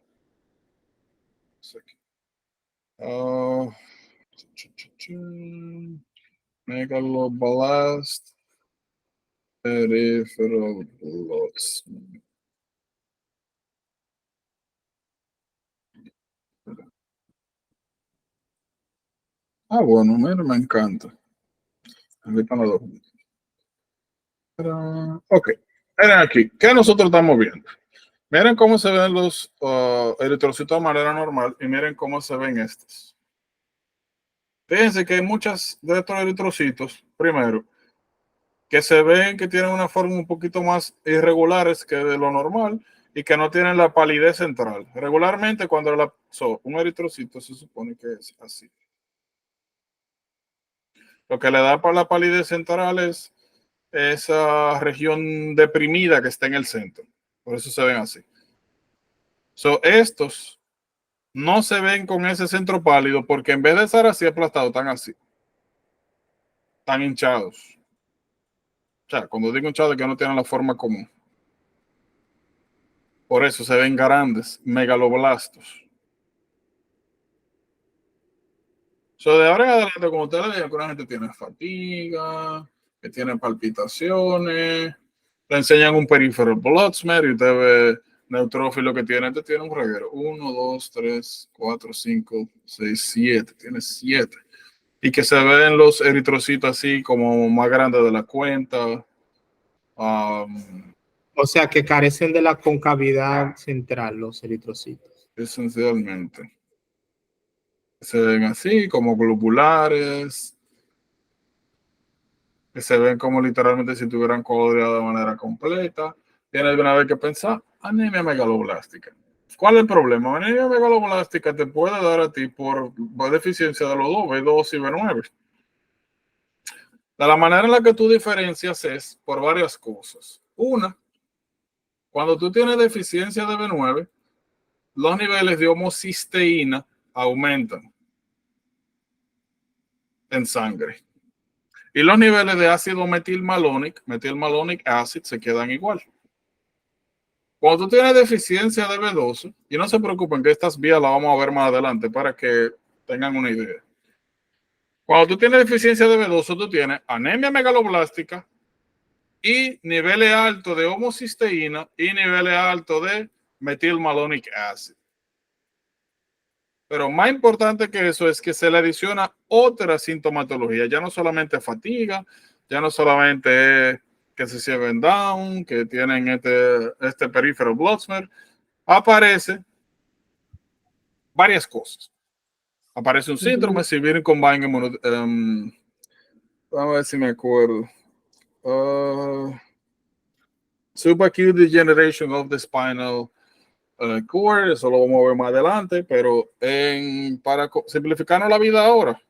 Uh, megaloblast peripheral blocks. Bueno, mira, me encanta. Ok, miren aquí, ¿qué nosotros estamos viendo? Miren cómo se ven los eritrocitos de manera normal y miren cómo se ven estos. Fíjense que hay muchas de estos eritrocitos, primero, que se ven que tienen una forma un poquito más irregulares que de lo normal y que no tienen la palidez central. Regularmente cuando un eritrocito se supone que es así. Lo que le da para la palidez central es esa región deprimida que está en el centro. Por eso se ven así. Estos no se ven con ese centro pálido porque en vez de estar así aplastados, están así. Están hinchados. O sea, cuando digo hinchados es que no tienen la forma común. Por eso se ven grandes, megaloblastos. De ahora en adelante, como ustedes le digan, alguna gente tiene fatiga, que tiene palpitaciones, le enseñan un peripheral blood smear y usted ve neutrófilo que tiene. Este tiene un reguero. 1, 2, 3, 4, 5, 6, 7. Tiene 7. Y que se ven los eritrocitos así como más grandes de la cuenta. O sea, que carecen de la concavidad central, los eritrocitos. Esencialmente. Se ven así como globulares. Que se ven como literalmente si tuvieran coagulado de manera completa. Tiene alguna vez que pensar, anemia megaloblástica. ¿Cuál es el problema? Anemia megaloblástica te puede dar a ti por deficiencia de los dos, B2 y B9. De la manera en la que tú diferencias es por varias cosas. Una, cuando tú tienes deficiencia de B9, los niveles de homocisteína aumentan en sangre. Y los niveles de ácido metilmalonic acid, se quedan igual. Cuando tú tienes deficiencia de B12, y no se preocupen que estas vías las vamos a ver más adelante para que tengan una idea. Cuando tú tienes deficiencia de B12, tú tienes anemia megaloblástica y niveles altos de homocisteína y niveles altos de metilmalonic acid. Pero más importante que eso es que se le adiciona otra sintomatología, ya no solamente fatiga, ya no solamente que se lleven down, que tienen este peripheral blood smear, aparece varias cosas. Aparece un síndrome severe combined vamos a ver si me acuerdo. Subacute degeneration of the spinal cord, eso lo vamos a ver más adelante, pero para simplificarnos la vida ahora,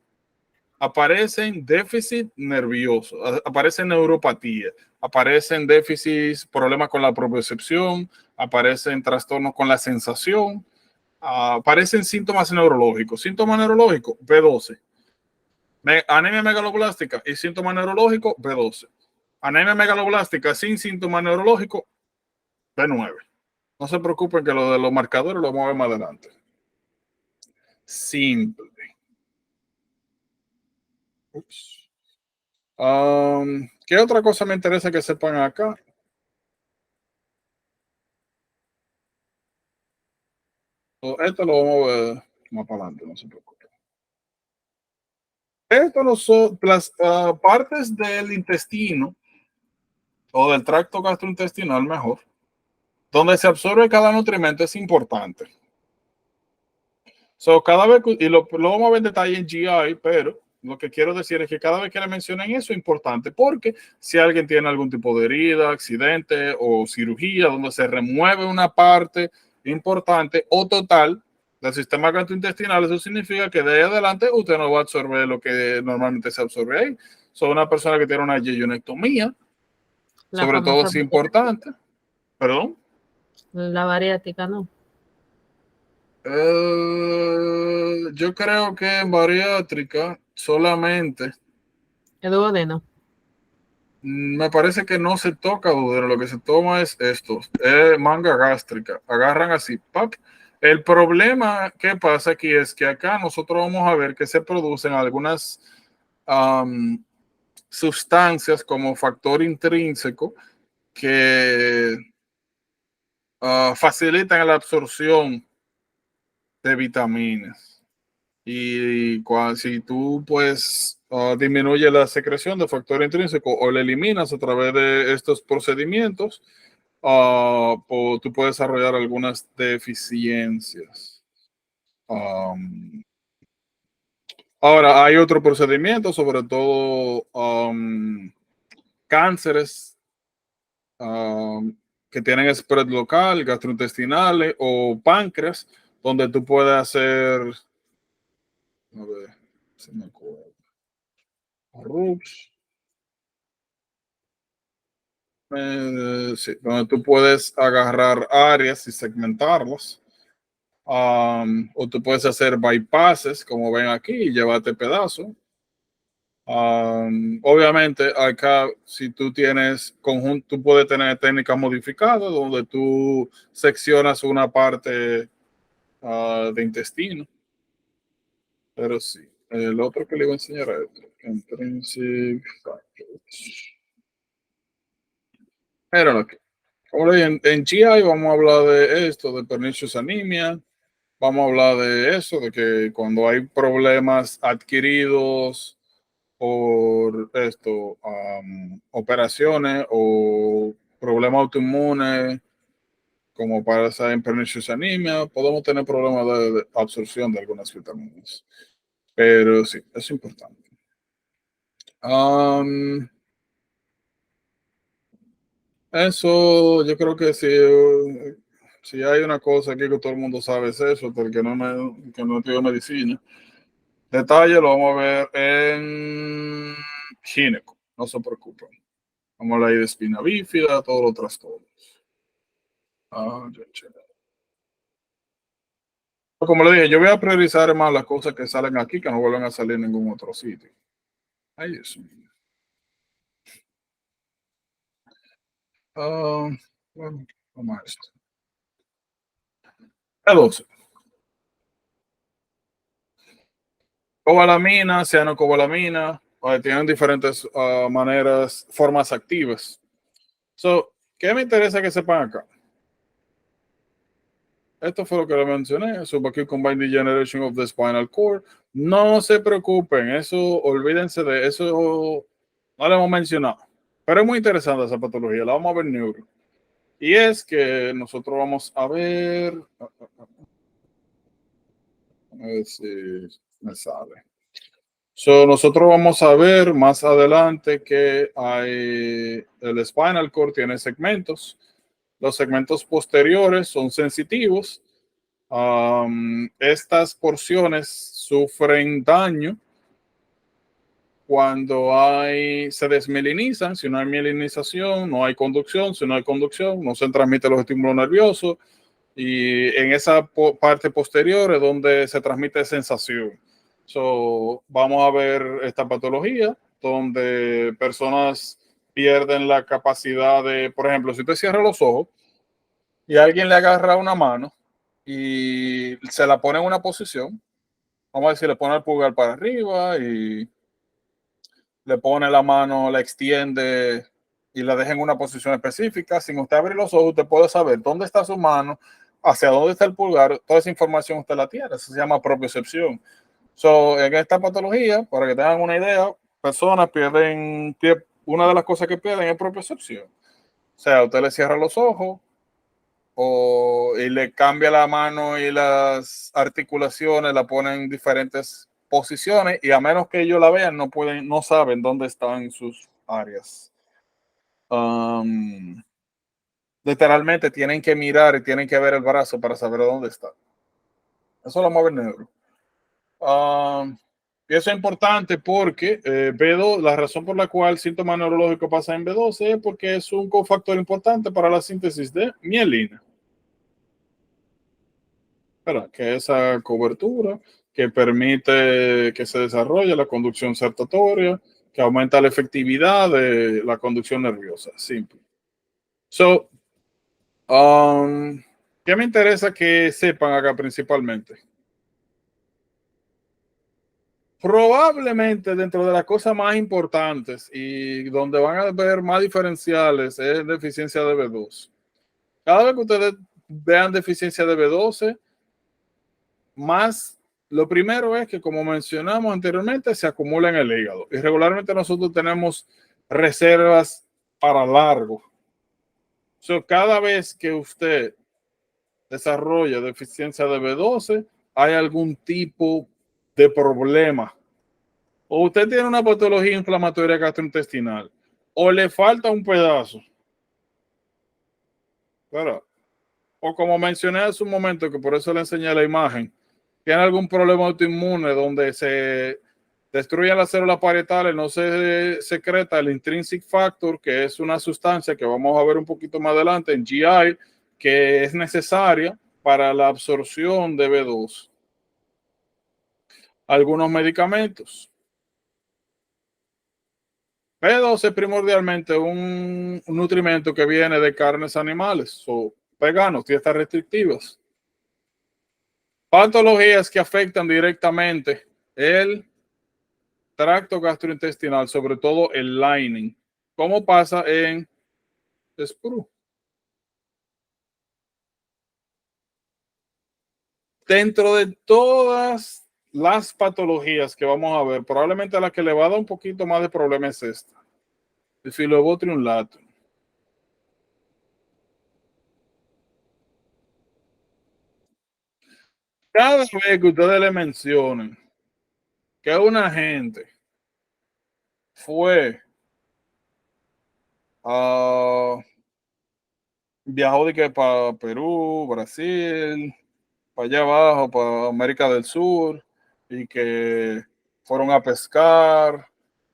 aparecen déficit nervioso, aparecen neuropatía, aparecen déficits, problemas con la propiocepción, aparecen trastornos con la sensación, aparecen síntomas neurológicos. Síntomas neurológicos, B12. Anemia megaloblástica y síntomas neurológicos, B12. Anemia megaloblástica sin síntomas neurológicos, B9. No se preocupen que lo de los marcadores lo vamos a ver más adelante. Simple. Ups. ¿Qué otra cosa me interesa que sepan acá? Esto lo vamos a ver más para adelante, no se preocupen. Esto no son las partes del intestino o del tracto gastrointestinal mejor, donde se absorbe cada nutrimento es importante. Cada vez y lo vamos a ver en detalle en GI, pero lo que quiero decir es que cada vez que le mencionen eso es importante, porque si alguien tiene algún tipo de herida, accidente o cirugía donde se remueve una parte importante o total del sistema gastrointestinal, eso significa que de ahí adelante usted no va a absorber lo que normalmente se absorbe ahí. Una persona que tiene una yeyunectomía, sobre todo es importante. ¿Perdón? La bariátrica, ¿no? Yo creo que en bariátrica solamente El duodeno. me parece que no se toca duodeno, lo que se toma es esto, manga gástrica, agarran así, ¡pap! El problema que pasa aquí es que acá nosotros vamos a ver que se producen algunas sustancias como factor intrínseco que facilitan la absorción de vitaminas. Y si tú pues disminuye la secreción de factor intrínseco o la eliminas a través de estos procedimientos, tú puedes desarrollar algunas deficiencias. Ahora, hay otro procedimiento, sobre todo cánceres que tienen spread local, gastrointestinales o páncreas, donde tú puedes hacer, a ver, si me acuerdo, RUPS. Sí, donde tú puedes agarrar áreas y segmentarlas. O tú puedes hacer bypasses, como ven aquí, y llevarte pedazos. Obviamente, acá, si tú tienes conjunto, tú puedes tener técnicas modificadas donde tú seccionas una parte de intestino. Pero sí, el otro que le iba a enseñar es Intrinsic Factors. Míralo aquí. Como le dije, en GI vamos a hablar de esto, de pernicious anemia. Vamos a hablar de eso, de que cuando hay problemas adquiridos por esto, operaciones o problemas autoinmunes, como pasa en pernicious anemia, podemos tener problemas de absorción de algunas vitaminas. Pero sí, es importante. Eso, yo creo que si hay una cosa aquí que todo el mundo sabe es eso, porque que no estudia medicina. Detalle lo vamos a ver en gineco, no se preocupen. Vamos a hablar de espina bífida, todos los trastornos. Como le dije, yo voy a priorizar más las cosas que salen aquí que no vuelvan a salir en ningún otro sitio. Ahí es. Bueno, vamos a esto. E12. Cobalamina, cianocobalamina, tienen diferentes maneras, formas activas. ¿Qué me interesa que sepan acá? Esto fue lo que le mencioné, subacute combined degeneration of the spinal cord. No se preocupen, eso, olvídense de eso, no lo hemos mencionado. Pero es muy interesante esa patología, la vamos a ver neuro. Y es que nosotros vamos a ver si me sale. Nosotros vamos a ver más adelante que el spinal cord tiene segmentos. Los segmentos posteriores son sensitivos. Estas porciones sufren daño cuando se desmielinizan. Si no hay mielinización, no hay conducción. Si no hay conducción, no se transmiten los estímulos nerviosos. Y en esa parte posterior es donde se transmite sensación. Vamos a ver esta patología donde personas pierden la capacidad de, por ejemplo, si usted cierra los ojos y alguien le agarra una mano y se la pone en una posición, vamos a decir, le pone el pulgar para arriba y le pone la mano, la extiende y la deja en una posición específica, sin usted abrir los ojos, usted puede saber dónde está su mano, hacia dónde está el pulgar, toda esa información usted la tiene, eso se llama propiocepción. En esta patología, para que tengan una idea, personas pierden, una de las cosas que pierden es propiocepción. O sea, usted le cierra los ojos y le cambia la mano y las articulaciones, la ponen en diferentes posiciones y a menos que ellos la vean, no saben dónde están sus áreas. Literalmente tienen que mirar y tienen que ver el brazo para saber dónde está. Eso lo mueve el neuro. Y eso es importante porque B2, la razón por la cual síntomas neurológicos pasan en B12 es porque es un cofactor importante para la síntesis de mielina. Que esa cobertura que permite que se desarrolle la conducción circulatoria, que aumenta la efectividad de la conducción nerviosa. Simple. ¿Qué me interesa que sepan acá principalmente? Probablemente dentro de las cosas más importantes y donde van a ver más diferenciales es deficiencia de B12. Cada vez que ustedes vean deficiencia de B12, lo primero es que, como mencionamos anteriormente, se acumula en el hígado. Y regularmente nosotros tenemos reservas para largo. Cada vez que usted desarrolla deficiencia de B12, hay algún tipo de problema. O usted tiene una patología inflamatoria gastrointestinal, o le falta un pedazo. Claro. O como mencioné hace un momento, que por eso le enseñé la imagen, tiene algún problema autoinmune donde destruyen las células parietales, no se secreta el intrinsic factor, que es una sustancia que vamos a ver un poquito más adelante en GI, que es necesaria para la absorción de B2. Algunos medicamentos. B2 es primordialmente un nutrimento que viene de carnes animales o veganos, dietas restrictivas. Patologías que afectan directamente el tracto gastrointestinal, sobre todo el lining, como pasa en Sprue. Dentro de todas las patologías que vamos a ver, probablemente la que le va a dar un poquito más de problema es esta, el Filobotrium latum. Cada vez que ustedes le mencionen que una gente fue a viajó de que para Perú, Brasil, para allá abajo, para América del Sur, y que fueron a pescar,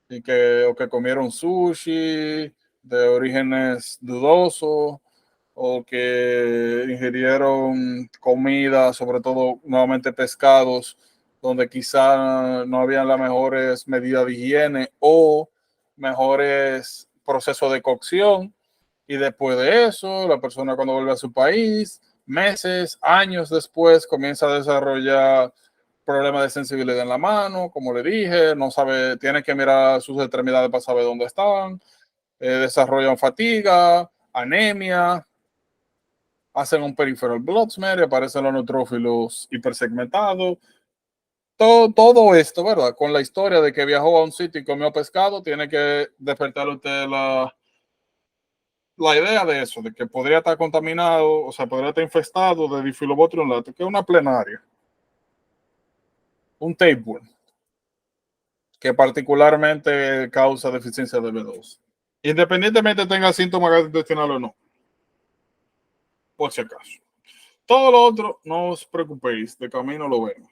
o que comieron sushi de orígenes dudosos, o que ingirieron comida, sobre todo nuevamente pescados, donde quizá no habían las mejores medidas de higiene o mejores procesos de cocción. Y después de eso, la persona cuando vuelve a su país, meses, años después, comienza a desarrollar problemas de sensibilidad en la mano, como le dije, no sabe, tiene que mirar sus extremidades para saber dónde están, desarrollan fatiga, anemia, hacen un peripheral blood smear y aparecen los neutrófilos hipersegmentados. Todo esto, ¿verdad? Con la historia de que viajó a un sitio y comió pescado, tiene que despertar usted la idea de eso, de que podría estar contaminado, o sea, podría estar infestado de Difilobotrium latum, que es una plenaria, un tapeworm, que particularmente causa deficiencia de B2. Independientemente tenga síntomas gastrointestinales o no, por si acaso. Todo lo otro, no os preocupéis, de camino lo vemos.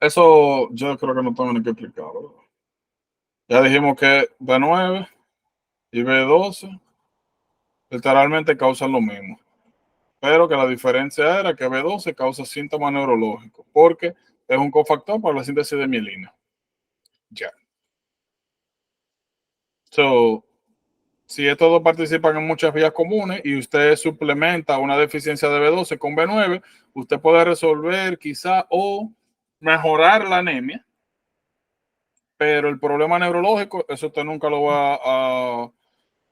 Eso yo creo que no tengo ni que explicarlo. Ya dijimos que B9 y B12 literalmente causan lo mismo, pero que la diferencia era que B12 causa síntomas neurológicos, porque es un cofactor para la síntesis de mielina. Ya. So, si estos dos participan en muchas vías comunes y usted suplementa una deficiencia de B12 con B9, usted puede resolver quizá o mejorar la anemia, pero el problema neurológico, eso usted nunca lo va a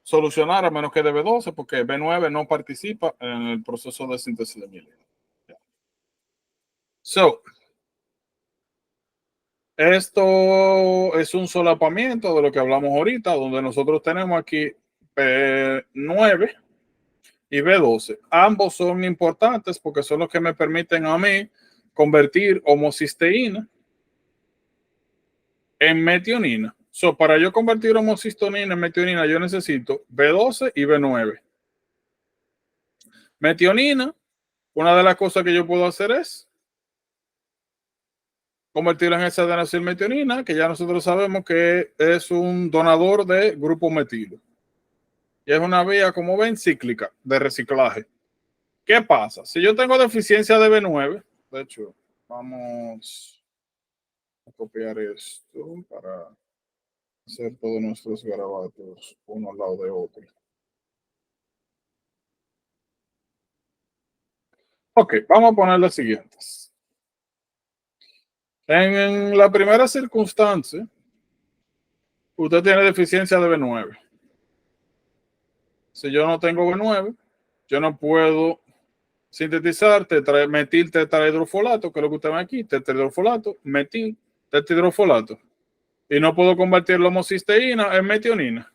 solucionar a menos que de B12, porque B9 no participa en el proceso de síntesis de mielina. So, esto es un solapamiento de lo que hablamos ahorita, donde nosotros tenemos aquí B9 y B12. Ambos son importantes porque son los que me permiten a mí convertir homocisteína en metionina. So, para yo convertir homocisteína en metionina, yo necesito B12 y B9. Metionina, una de las cosas que yo puedo hacer es convertirla en esa adenosylmetionina, que ya nosotros sabemos que es un donador de grupo metilo. Y es una vía, como ven, cíclica de reciclaje. ¿Qué pasa? Si yo tengo deficiencia de B9, de hecho, vamos a copiar esto para hacer todos nuestros garabatos uno al lado de otro. Ok, vamos a poner las siguientes. En la primera circunstancia, usted tiene deficiencia de B9. Si yo no tengo B9, yo no puedo sintetizar metil tetrahidrofolato, que es lo que usted ve aquí, tetrahidrofolato, metil tetrahidrofolato. Y no puedo convertir la homocisteína en metionina.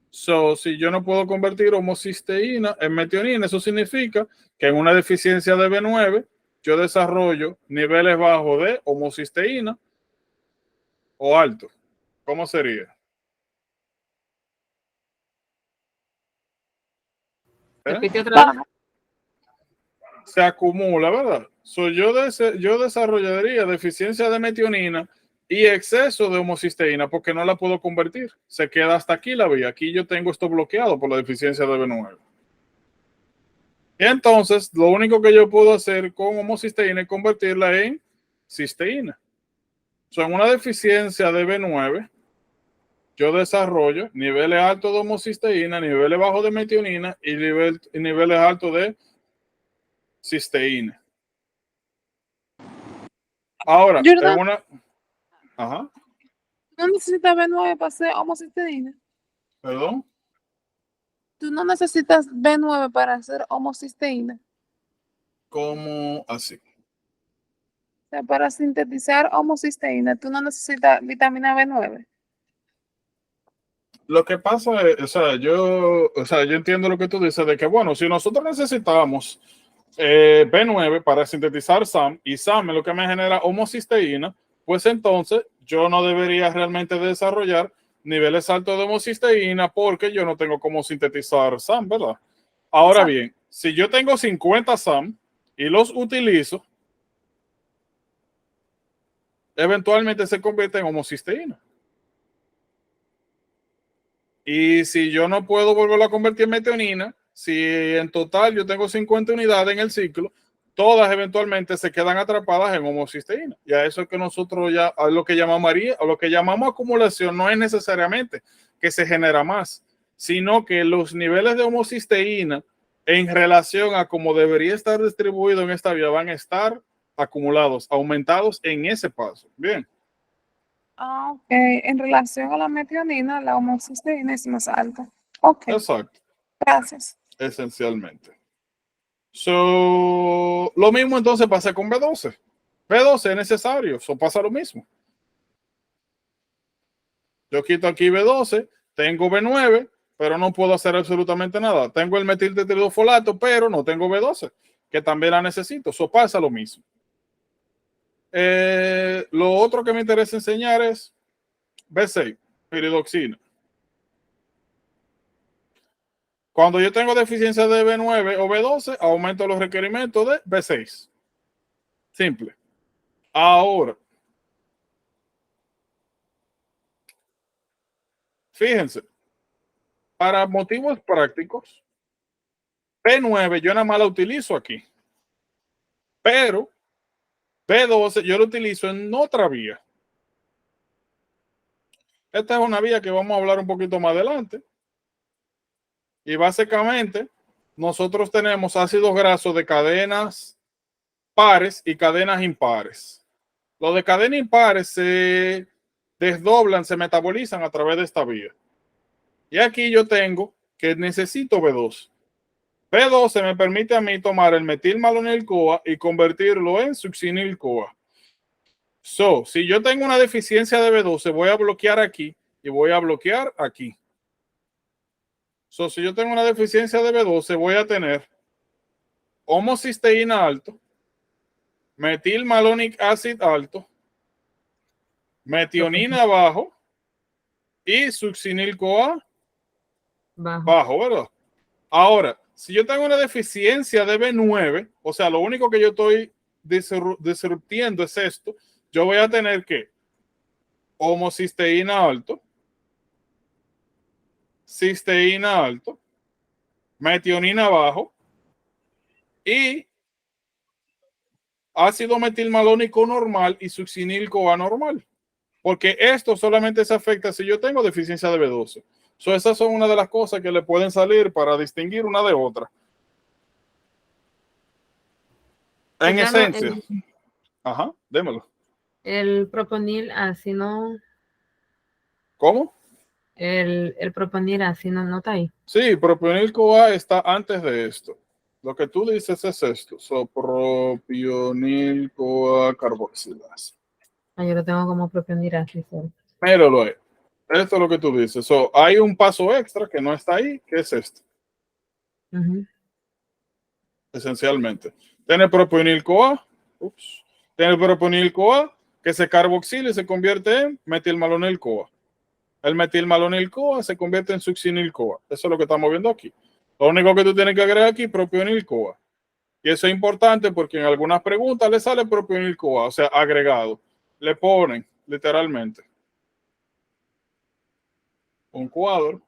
So, si yo no puedo convertir homocisteína en metionina, eso significa que en una deficiencia de B9 yo desarrollo niveles bajos de homocisteína o altos. ¿Cómo sería? Repite otra vez. Vamos. Se acumula, ¿verdad? Yo desarrollaría deficiencia de metionina y exceso de homocisteína porque no la puedo convertir. Se queda hasta aquí la vía. Aquí yo tengo esto bloqueado por la deficiencia de B9. Y entonces, lo único que yo puedo hacer con homocisteína es convertirla en cisteína. En una deficiencia de B9, yo desarrollo niveles altos de homocisteína, niveles bajos de metionina y niveles altos de cisteína. Ahora, Jordan, en una... Ajá, no necesitas B9 para hacer homocisteína. perdón. Tú no necesitas B9 para hacer homocisteína. ¿Cómo así? O sea, para sintetizar homocisteína, tú no necesitas vitamina B9. Lo que pasa es, yo entiendo lo que tú dices de que, bueno, si nosotros necesitamos B9 para sintetizar SAM y SAM es lo que me genera homocisteína, pues entonces yo no debería realmente desarrollar niveles altos de homocisteína porque yo no tengo cómo sintetizar SAM, ¿verdad? Ahora Exacto. bien, si yo tengo 50 SAM y los utilizo, eventualmente se convierte en homocisteína. Y si yo no puedo volverlo a convertir en metionina, si en total yo tengo 50 unidades en el ciclo, todas eventualmente se quedan atrapadas en homocisteína. Y a eso es que nosotros ya, a lo que llamamos acumulación, no es necesariamente que se genera más, sino que los niveles de homocisteína en relación a cómo debería estar distribuido en esta vía van a estar acumulados, aumentados en ese paso. Bien. Ah, ok. En relación a la metionina, la homocisteína es más alta. Ok, Exacto, gracias. esencialmente. Lo mismo entonces pasa con B12. B12 es necesario, pasa lo mismo. Yo quito aquí B12, tengo B9, pero no puedo hacer absolutamente nada. Tengo el metiltetridofolato, pero no tengo B12, que también la necesito. Eso pasa lo mismo. Lo otro que me interesa enseñar es B6, piridoxina. Cuando yo tengo deficiencia de B9 o B12, aumento los requerimientos de B6. Simple. Ahora, fíjense, para motivos prácticos, B9 yo nada más la utilizo aquí, pero B12 yo lo utilizo en otra vía. Esta es una vía que vamos a hablar un poquito más adelante. Y básicamente, nosotros tenemos ácidos grasos de cadenas pares y cadenas impares. Los de cadenas impares se desdoblan, se metabolizan a través de esta vía. Y aquí yo tengo que necesito B12. B12 me permite a mí tomar el metilmalonil-CoA y convertirlo en succinil-CoA. Si yo tengo una deficiencia de B12, voy a bloquear aquí y voy a bloquear aquí. Si yo tengo una deficiencia de B12, voy a tener homocisteína alto, metilmalonic acid alto, metionina bajo y succinil-CoA bajo, ¿verdad? Ahora, si yo tengo una deficiencia de B9, o sea, lo único que yo estoy disruptiendo es esto, yo voy a tener que homocisteína alto, cisteína alto, metionina bajo y ácido metilmalónico normal y succinil-CoA normal. Porque esto solamente se afecta si yo tengo deficiencia de B12. Esas son una de las cosas que le pueden salir para distinguir una de otra. En esencia. Ajá, démelo. El proponil así no. ¿Cómo? El proponil así no está ahí. Sí, propionil-CoA está antes de esto. Lo que tú dices es esto. Propionil-CoA carboxilasa. Yo lo tengo como proponil así solo. Míralo ahí. Esto es lo que tú dices. Hay un paso extra que no está ahí, que es este. Esencialmente. Tiene propionil-CoA. Tiene propionil-CoA que se carboxila y se convierte en metilmalonil-CoA. El metilmalonil-CoA se convierte en succinil-CoA. Eso es lo que estamos viendo aquí. Lo único que tú tienes que agregar aquí es propionil-CoA. Y eso es importante porque en algunas preguntas le sale propionil-CoA, o sea, agregado. Le ponen, literalmente, un cuadro.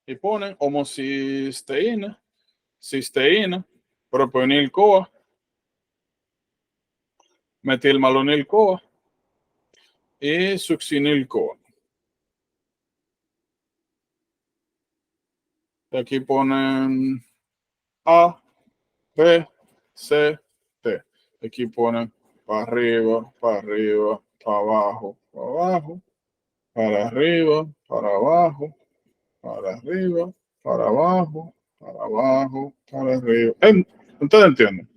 Y ponen homocisteína, cisteína, propionil-CoA, metilmalonil-CoA y succinil-CoA. Y aquí ponen A, B, C, T. Aquí ponen para arriba, para arriba, para abajo, para arriba, para abajo, para arriba, para abajo, para abajo, para arriba. ¿Ustedes entienden?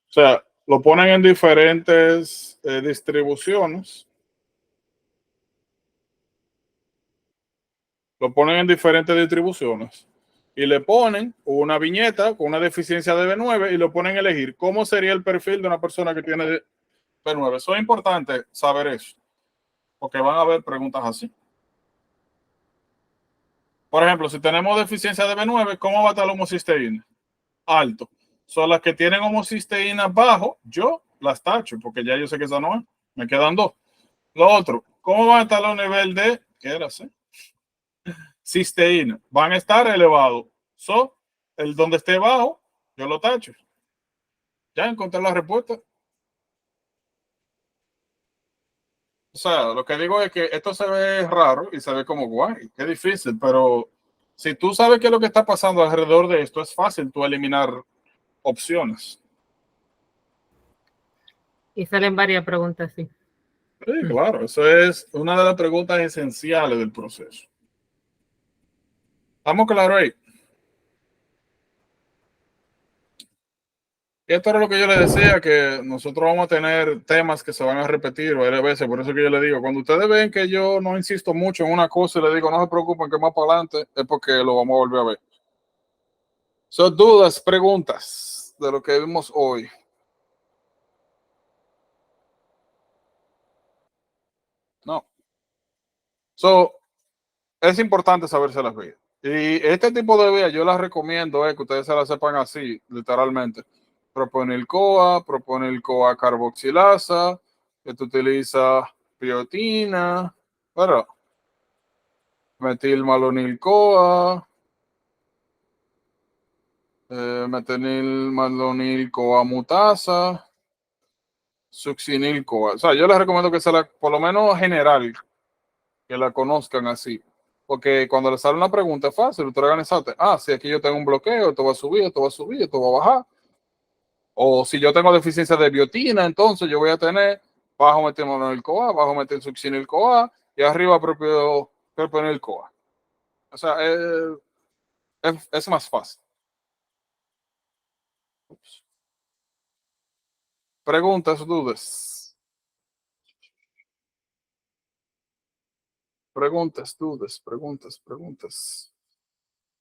O sea, lo ponen en diferentes distribuciones. Lo ponen en diferentes distribuciones. Y le ponen una viñeta con una deficiencia de B9 y lo ponen a elegir cómo sería el perfil de una persona que tiene B9. Eso es importante saber eso, porque van a haber preguntas así. Por ejemplo, si tenemos deficiencia de B9, ¿cómo va a estar la homocisteína? Alto. Son las que tienen homocisteína bajo, yo las tacho, porque ya yo sé que esa no es. Me quedan dos. Lo otro, ¿cómo va a estar los niveles de, qué era, sí? Cisteína? Van a estar elevados. El donde esté bajo, yo lo tacho. Ya encontré la respuesta. O sea, lo que digo es que esto se ve raro y se ve como guay, qué difícil, pero si tú sabes qué es lo que está pasando alrededor de esto, es fácil tú eliminar opciones. Y salen varias preguntas así. Sí, claro, eso es una de las preguntas esenciales del proceso. ¿Estamos claros ahí? Y esto era lo que yo le decía, que nosotros vamos a tener temas que se van a repetir varias veces, por eso que yo le digo, cuando ustedes ven que yo no insisto mucho en una cosa y le digo, no se preocupen que más para adelante, es porque lo vamos a volver a ver. Son dudas, preguntas de lo que vimos hoy. No. Es importante saberse las vías. Y este tipo de vías yo las recomiendo, que ustedes se las sepan así, literalmente. Proponil-CoA carboxilasa, que tú utilizas biotina, pero metilmalonil-CoA, metilmalonil-CoA mutasa, succinil-CoA. O sea, yo les recomiendo que por lo menos general, que la conozcan así. Porque cuando les sale una pregunta es fácil, usted organizate. Si aquí yo tengo un bloqueo, esto va a subir, esto va a subir, esto va a bajar. O si yo tengo deficiencia de biotina, entonces yo voy a tener bajo metilmalonil-CoA, bajo metilsuccinil-CoA y arriba propionil-CoA. O sea, es más fácil. Preguntas, dudas. Preguntas.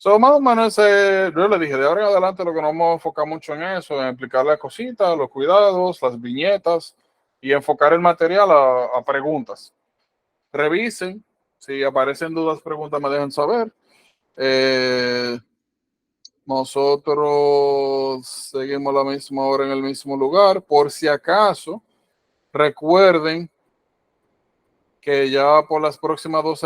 Más o menos, yo le dije, de ahora en adelante lo que nos vamos a enfocar mucho en eso, en explicar las cositas, los cuidados, las viñetas y enfocar el material a preguntas. Revisen, si aparecen dudas, preguntas, me dejan saber. Nosotros seguimos a la misma hora en el mismo lugar. Por si acaso, recuerden que ya por las próximas 2 semanas